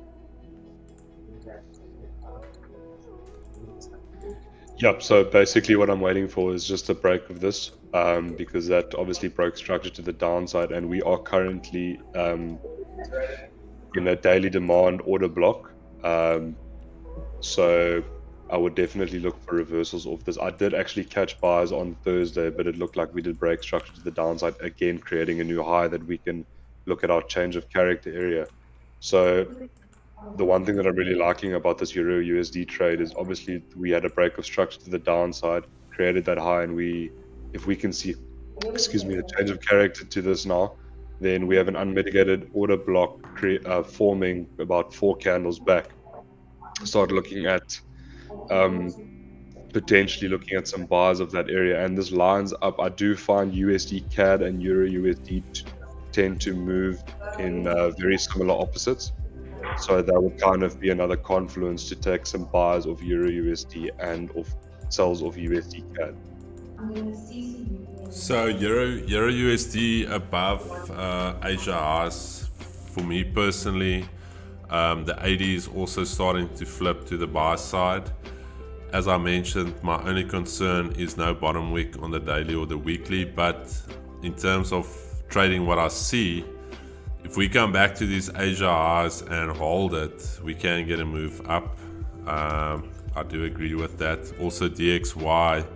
Yep, so basically what I'm waiting for is just a break of this, because that obviously broke structure to the downside, and we are currently in a daily demand order block. So I would definitely look for reversals of this. I did actually catch buys on Thursday, but it looked like we did break structure to the downside again, creating a new high that we can look at our change of character area. So the one thing that I'm really liking about this Euro USD trade is obviously we had a break of structure to the downside, created that high, and if we can see, excuse me, a change of character to this now, then we have an unmitigated order block forming about 4 candles back. Start looking at potentially looking at some buys of that area, and this lines up. I do find USD CAD and Euro USD tend to move in very similar opposites. So that would kind of be another confluence to take some buys of Euro USD and of sells of USD CAD.
So Euro USD above Asia highs for me personally. The 80 is also starting to flip to the buy side. As I mentioned, my only concern is no bottom wick on the daily or the weekly, but in terms of trading what I see, if we come back to these Asia highs and hold it, we can get a move up. I do agree with that. Also DXY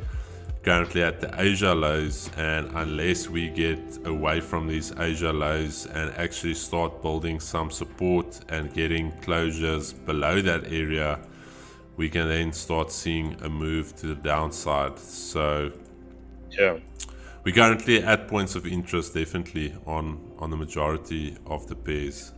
currently at the Asia lows, and unless we get away from these Asia lows and actually start building some support and getting closures below that area, we can then start seeing a move to the downside. So
yeah,
we're currently at points of interest definitely on the majority of the pairs.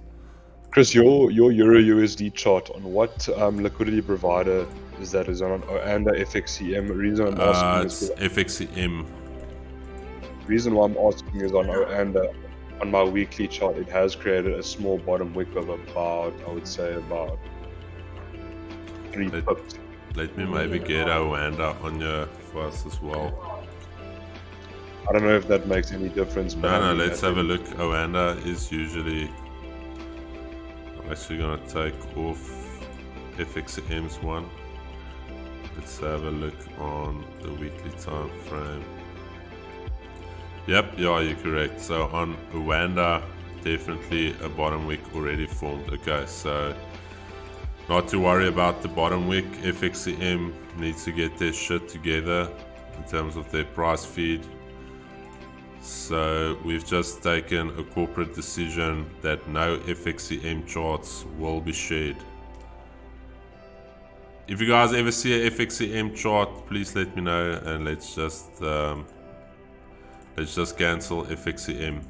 Chris, your Euro USD chart, on what liquidity provider is that? Is it on Oanda FXCM? The reason I'm asking
It's FXCM.
The reason why I'm asking is on Oanda, on my weekly chart, it has created a small bottom wick of about, I would say about 3 pips.
Let me maybe get Oanda on your for us as well.
I don't know if that makes any difference.
No, let's have a look. Oanda is usually... I'm actually gonna take off FXM's one. Let's have a look on the weekly time frame. Yep, yeah, you're correct. So on Oanda, definitely a bottom wick already formed. Okay, so not to worry about the bottom wick. FXCM needs to get their shit together in terms of their price feed. So we've just taken a corporate decision that no FXCM charts will be shared. If you guys ever see a FXCM chart, please let me know, and let's just cancel FXCM.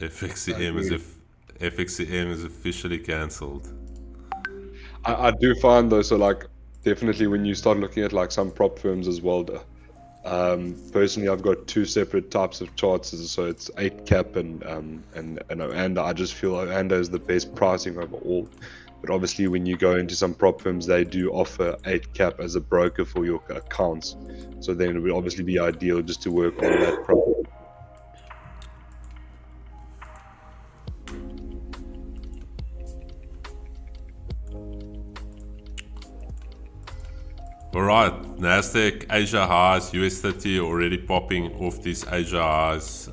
FXCM is officially cancelled.
I do find though, so like definitely when you start looking at like some prop firms as well, personally I've got 2 separate types of charts, so it's 8 cap and Oanda. I just feel Oanda is the best pricing overall, but obviously when you go into some prop firms, they do offer 8 cap as a broker for your accounts, so then it would obviously be ideal just to work on that prop.
Alright, Nasdaq Asia highs, US30 already popping off these Asia highs.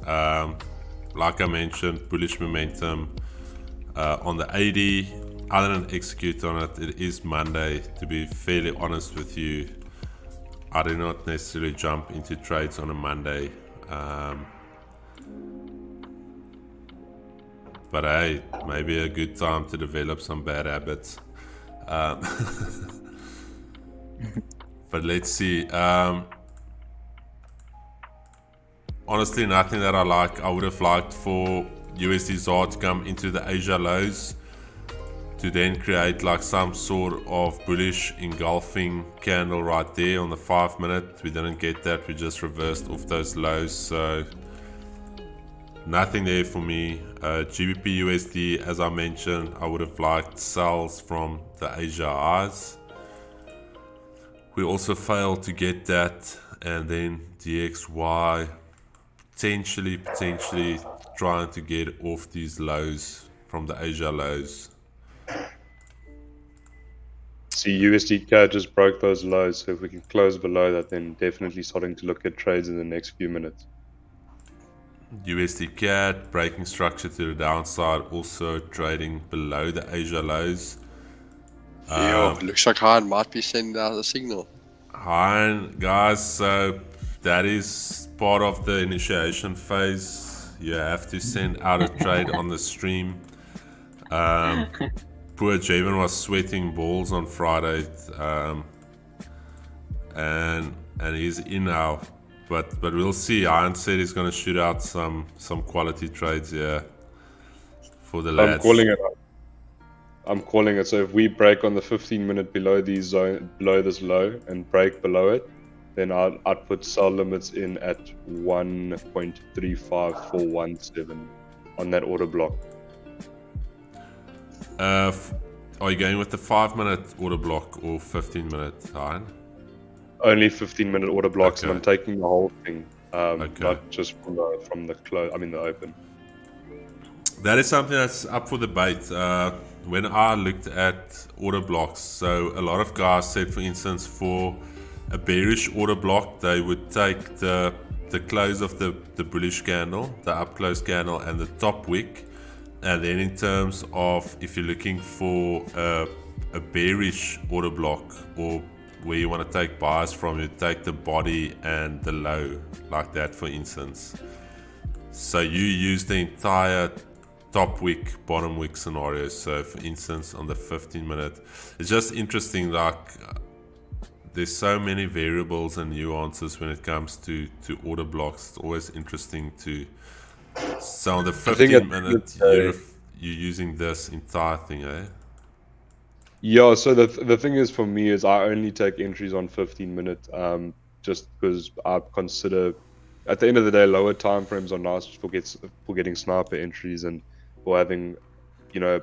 Like I mentioned, bullish momentum on the 80. I didn't execute on it. It is Monday. To be fairly honest with you, I do not necessarily jump into trades on a Monday. But hey, maybe a good time to develop some bad habits. But let's see. Honestly, nothing that I like. I would have liked for USD ZAR to come into the Asia lows to then create like some sort of bullish engulfing candle right there on the 5 minute. We didn't get that. We just reversed off those lows. So nothing there for me. GBP USD, as I mentioned, I would have liked sells from the Asia highs. We also failed to get that, and then DXY potentially trying to get off these lows from the Asia lows.
see USD CAD just broke those lows, so if we can close below that, then definitely starting to look at trades in the next few minutes.
USD CAD breaking structure to the downside, also trading below the Asia lows.
Looks like Hine might be sending out a signal.
Hi guys, so that is part of the initiation phase. You have to send out a trade on the stream. Poor Javen was sweating balls on Friday, and he's in now. But we'll see. Ian said he's going to shoot out some quality trades here for the lads.
I'm calling it. So if we break on the 15-minute below this low and break below it, then I'd put sell limits in at 1.35417 on that order block.
Are you going with the 5-minute order block or 15-minute, Ian?
Only 15-minute order blocks,
Okay.
and I'm taking the whole thing,
Okay.
not just from the close. I mean the open.
That is something that's up for debate. When I looked at order blocks, so a lot of guys said, for instance, for a bearish order block, they would take the close of the bullish candle, the up close candle, and the top wick. And then in terms of if you're looking for a bearish order block, or where you want to take buys from, you take the body and the low, like that, for instance. So you use the entire top wick, bottom wick scenario. So for instance, on the 15-minute, it's just interesting, like there's so many variables and nuances when it comes to order blocks. It's always interesting to, so on the 15-minute, you're using this entire thing, eh?
Yeah, so the thing is, for me, is I only take entries on 15-minute, just because I consider, at the end of the day, lower time frames are nice for getting sniper entries and for having,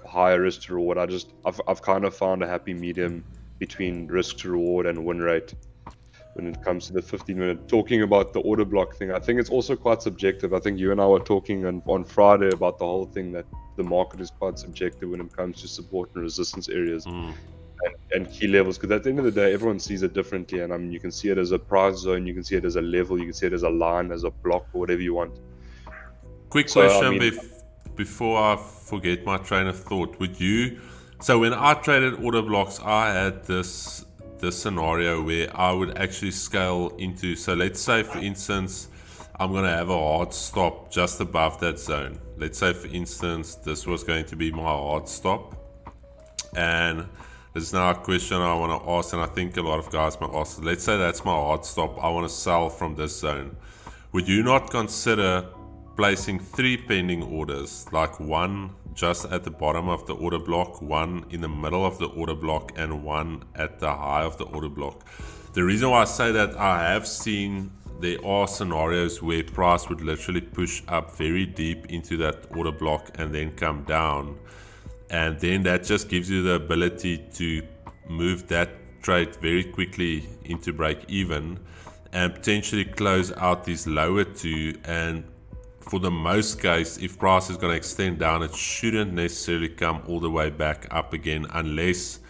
higher risk to reward. I've kind of found a happy medium between risk to reward and win rate when it comes to the 15-minute. Talking about the order block thing, I think it's also quite subjective. I think you and I were talking on Friday about the whole thing, that the market is quite subjective when it comes to support and resistance areas and key levels, because at the end of the day, everyone sees it differently. And I mean, you can see it as a price zone, you can see it as a level, you can see it as a line, as a block, or whatever you want.
Quick question, before I forget my train of thought. So when I traded order blocks, I had this scenario where I would actually scale into, so let's say for instance, I'm going to have a hard stop just above that zone. Let's say for instance, this was going to be my hard stop. And there's now a question I want to ask, and I think a lot of guys might ask, let's say that's my hard stop. I want to sell from this zone. Would you not consider placing 3 pending orders, like one just at the bottom of the order block, one in the middle of the order block, and one at the high of the order block? The reason why I say that, I have seen there are scenarios where price would literally push up very deep into that order block and then come down, and then that just gives you the ability to move that trade very quickly into break even and potentially close out these lower two. And for the most case, if price is going to extend down, it shouldn't necessarily come all the way back up again, unless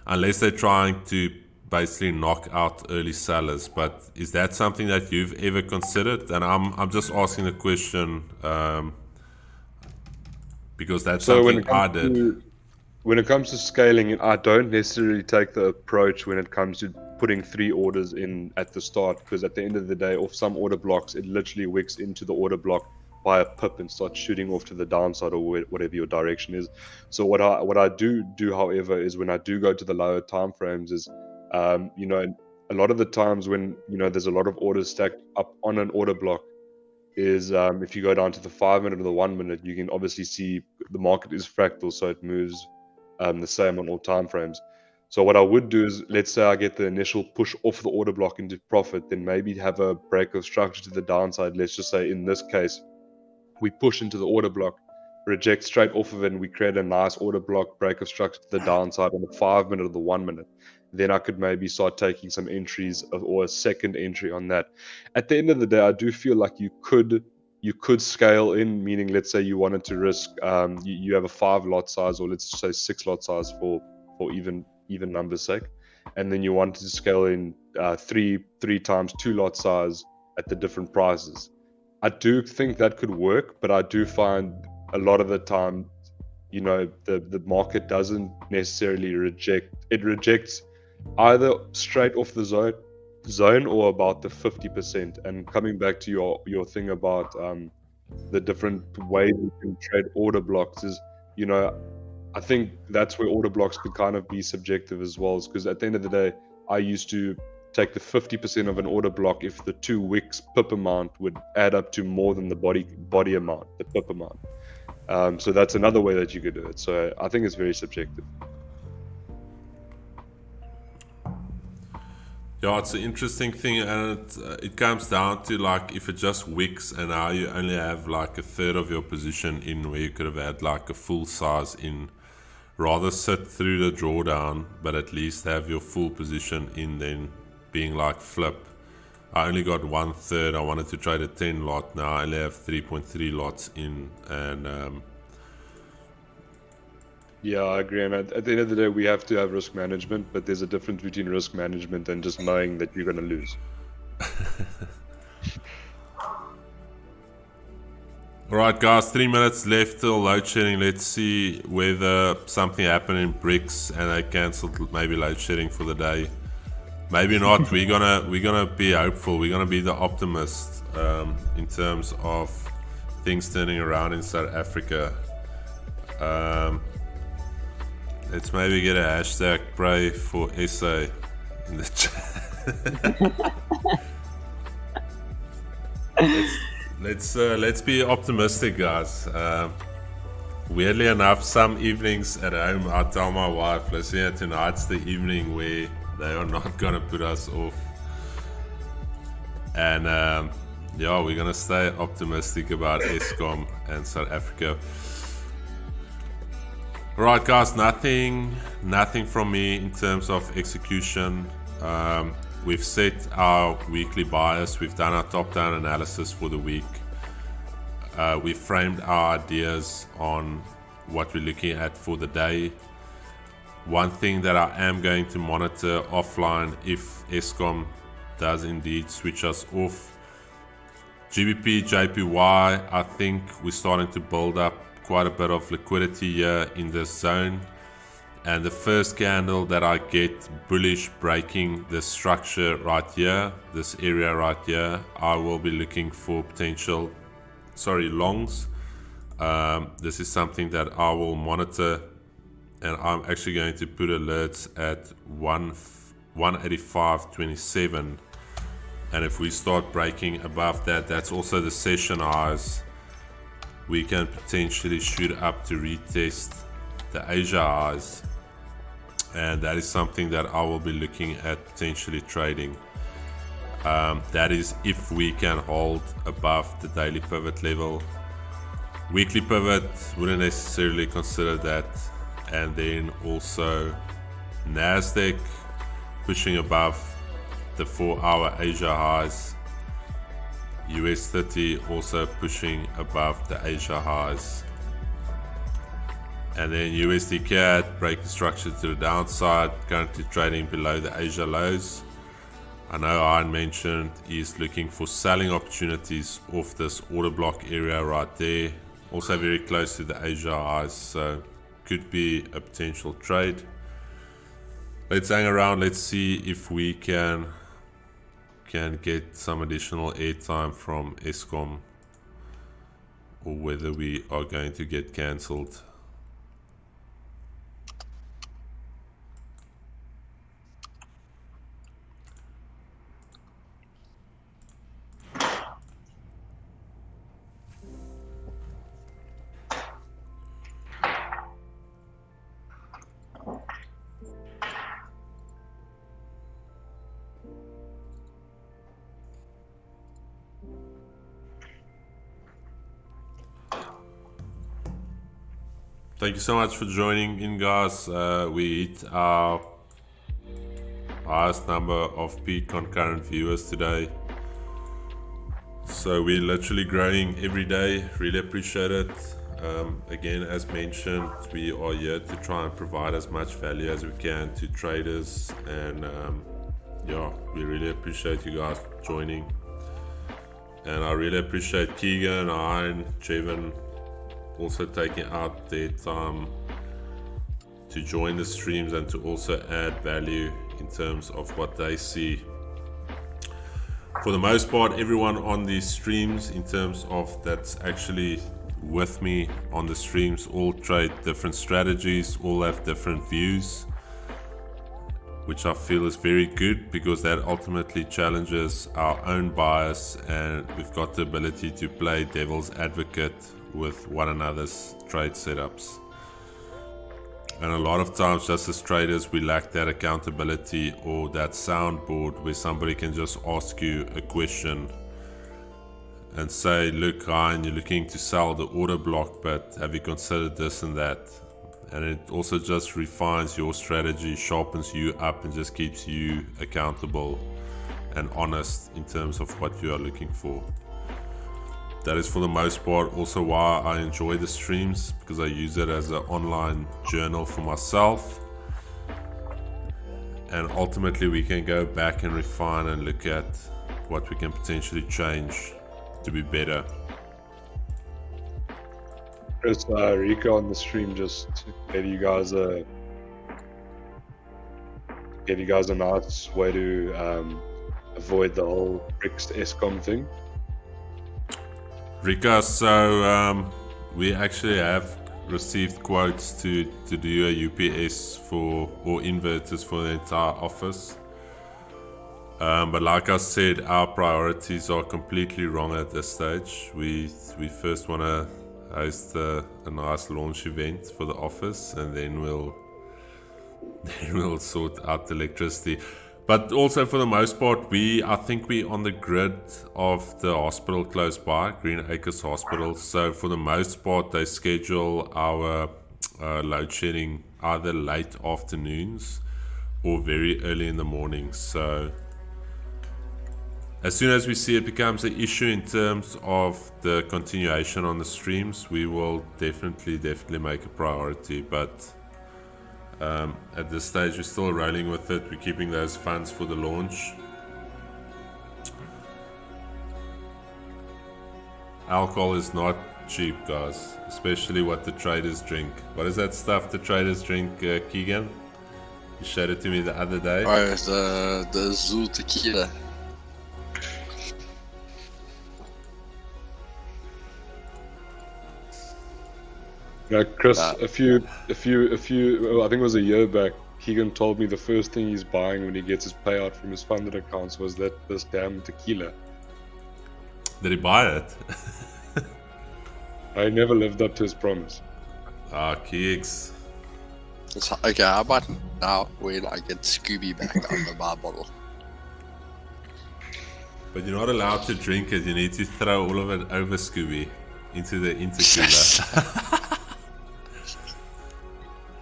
they're trying to basically knock out early sellers. But is that something that you've ever considered? And I'm just asking the question because that's something I did.
When it comes to scaling, I don't necessarily take the approach when it comes to putting 3 orders in at the start, because at the end of the day, off some order blocks, it literally wicks into the order block by a pip and starts shooting off to the downside or whatever your direction is. So what I do, however, is when I do go to the lower time frames, is a lot of the times when there's a lot of orders stacked up on an order block, is if you go down to the 5-minute or the 1-minute, you can obviously see the market is fractal, so it moves the same on all time frames. So what I would do is, let's say I get the initial push off the order block into profit, then maybe have a break of structure to the downside. Let's just say in this case, we push into the order block, reject straight off of it, and we create a nice order block break of structure to the downside on the 5-minute or the 1-minute. Then I could maybe start taking some entries or a second entry on that. At the end of the day, I do feel like you could scale in, meaning let's say you wanted to risk, you have a 5 lot size, or let's say 6 lot size for even numbers sake. and then you wanted to scale in three times 2 lot size at the different prices. I do think that could work, but I do find a lot of the time, you know, the market doesn't necessarily rejects either straight off the zone or about the 50%. And coming back to your thing about the different ways you can trade order blocks is, you know, I think that's where order blocks could kind of be subjective as well, because at the end of the day, I used to take the 50% of an order block if the 2 wicks pip amount would add up to more than the body amount, the pip amount. So that's another way that you could do it. So I think it's very subjective.
Yeah, it's an interesting thing, and it comes down to like if it just wicks and now you only have like a third of your position in where you could have had like a full size in. Rather sit through the drawdown, but at least have your full position in, then being like flip. I only got 1/3. I wanted to trade a 10 lot. Now I only have 3.3 lots in, and
yeah, I agree. And at the end of the day, we have to have risk management, but there's a difference between risk management and just knowing that you're going to lose.
Alright guys, 3 minutes left till load shedding. Let's see whether something happened in BRICS and they cancelled maybe load shedding for the day. Maybe not. We're gonna be hopeful. We're gonna be the optimist in terms of things turning around in South Africa. Let's maybe get a hashtag pray for SA in the chat. Let's be optimistic, guys. Weirdly enough, some evenings at home I tell my wife, listen, tonight's the evening where they are not gonna put us off. And yeah, we're gonna stay optimistic about Eskom and South Africa. Alright guys, nothing from me in terms of execution. We've set our weekly bias, we've done our top-down analysis for the week. We've framed our ideas on what we're looking at for the day. One thing that I am going to monitor offline if Eskom does indeed switch us off. GBP, JPY, I think we're starting to build up quite a bit of liquidity here in this zone. And the first candle that I get bullish breaking the structure right here, this area right here, I will be looking for potential, longs. This is something that I will monitor, and I'm actually going to put alerts at 185.27. And if we start breaking above that, that's also the session highs. We can potentially shoot up to retest the Asia highs, and that is something that I will be looking at potentially trading. That is if we can hold above the daily pivot level. Weekly pivot, wouldn't necessarily consider that. And then also Nasdaq pushing above the 4-hour Asia highs. US 30 also pushing above the Asia highs. And then USD CAD breaking structure to the downside, currently trading below the Asia lows. I know Ian mentioned he's looking for selling opportunities off this order block area right there. Also very close to the Asia highs, so could be a potential trade. Let's hang around, let's see if we can get some additional airtime from Eskom, or whether we are going to get cancelled. Thank you so much for joining in, guys. We hit our highest number of peak concurrent viewers today. So we're literally growing every day. Really appreciate it. Again, as mentioned, we are here to try and provide as much value as we can to traders, and yeah, we really appreciate you guys joining. And I really appreciate Keegan, Iron, Jevon also taking out their time to join the streams and to also add value in terms of what they see. For the most part, everyone on these streams, in terms of that's actually with me on the streams, all trade different strategies, all have different views, which I feel is very good, because that ultimately challenges our own bias, and we've got the ability to play devil's advocate with one another's trade setups. And a lot of times, just as traders, we lack that accountability or that soundboard where somebody can just ask you a question and say, look, Ryan, you're looking to sell the order block, but have you considered this and that? And it also just refines your strategy, sharpens you up, and just keeps you accountable and honest in terms of what you are looking for. That is for the most part also why I enjoy the streams, because I use it as an online journal for myself. And ultimately we can go back and refine and look at what we can potentially change to be better.
Chris, Rico on the stream just gave you guys a nice way to avoid the whole Brix ESCOM thing.
Rika, so we actually have received quotes to do a UPS for, or inverters for the entire office. But like I said, our priorities are completely wrong at this stage. We first want to host a nice launch event for the office, and then we'll sort out the electricity. But also, for the most part, I think we're on the grid of the hospital close by, Green Acres Hospital. So for the most part, they schedule our load shedding either late afternoons or very early in the morning. So as soon as we see it becomes an issue in terms of the continuation on the streams, we will definitely make a priority. But at this stage, we're still rolling with it. We're keeping those funds for the launch. Alcohol is not cheap, guys, especially what the traders drink. What is that stuff the traders drink, Keegan? You showed it to me the other day.
Oh, the Azul tequila.
Yeah, Chris, a few, I think it was a year back, Keegan told me the first thing he's buying when he gets his payout from his funded accounts was this damn tequila.
Did he buy it?
I never lived up to his promise.
Keeks.
Okay, how about now when I get Scooby back on the bar bottle?
But you're not allowed to drink it. You need to throw all of it over Scooby into the intercooler.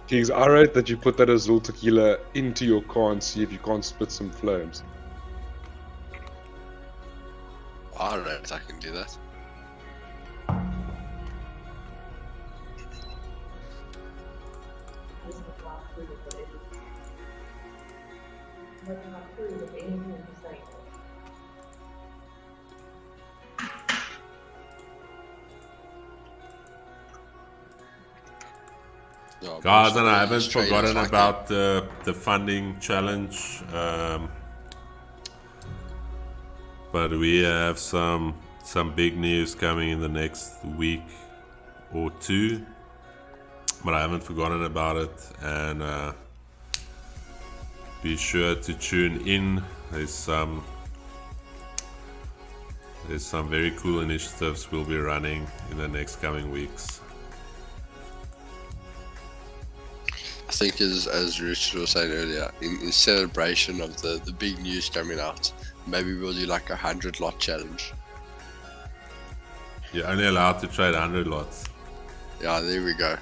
Keeks, I rate that you put that Azul tequila into your car and see if you can't spit some flames.
Alright, I can do that. No,
Guys, and I haven't forgotten about the funding challenge. But we have some big news coming in the next week or two. But I haven't forgotten about it, and be sure to tune in. There's some very cool initiatives we'll be running in the next coming weeks.
I think as Richard was saying earlier, in celebration of the big news coming out, maybe we'll do like 100 lot challenge.
You're only allowed to trade 100 lots.
Yeah, there we go.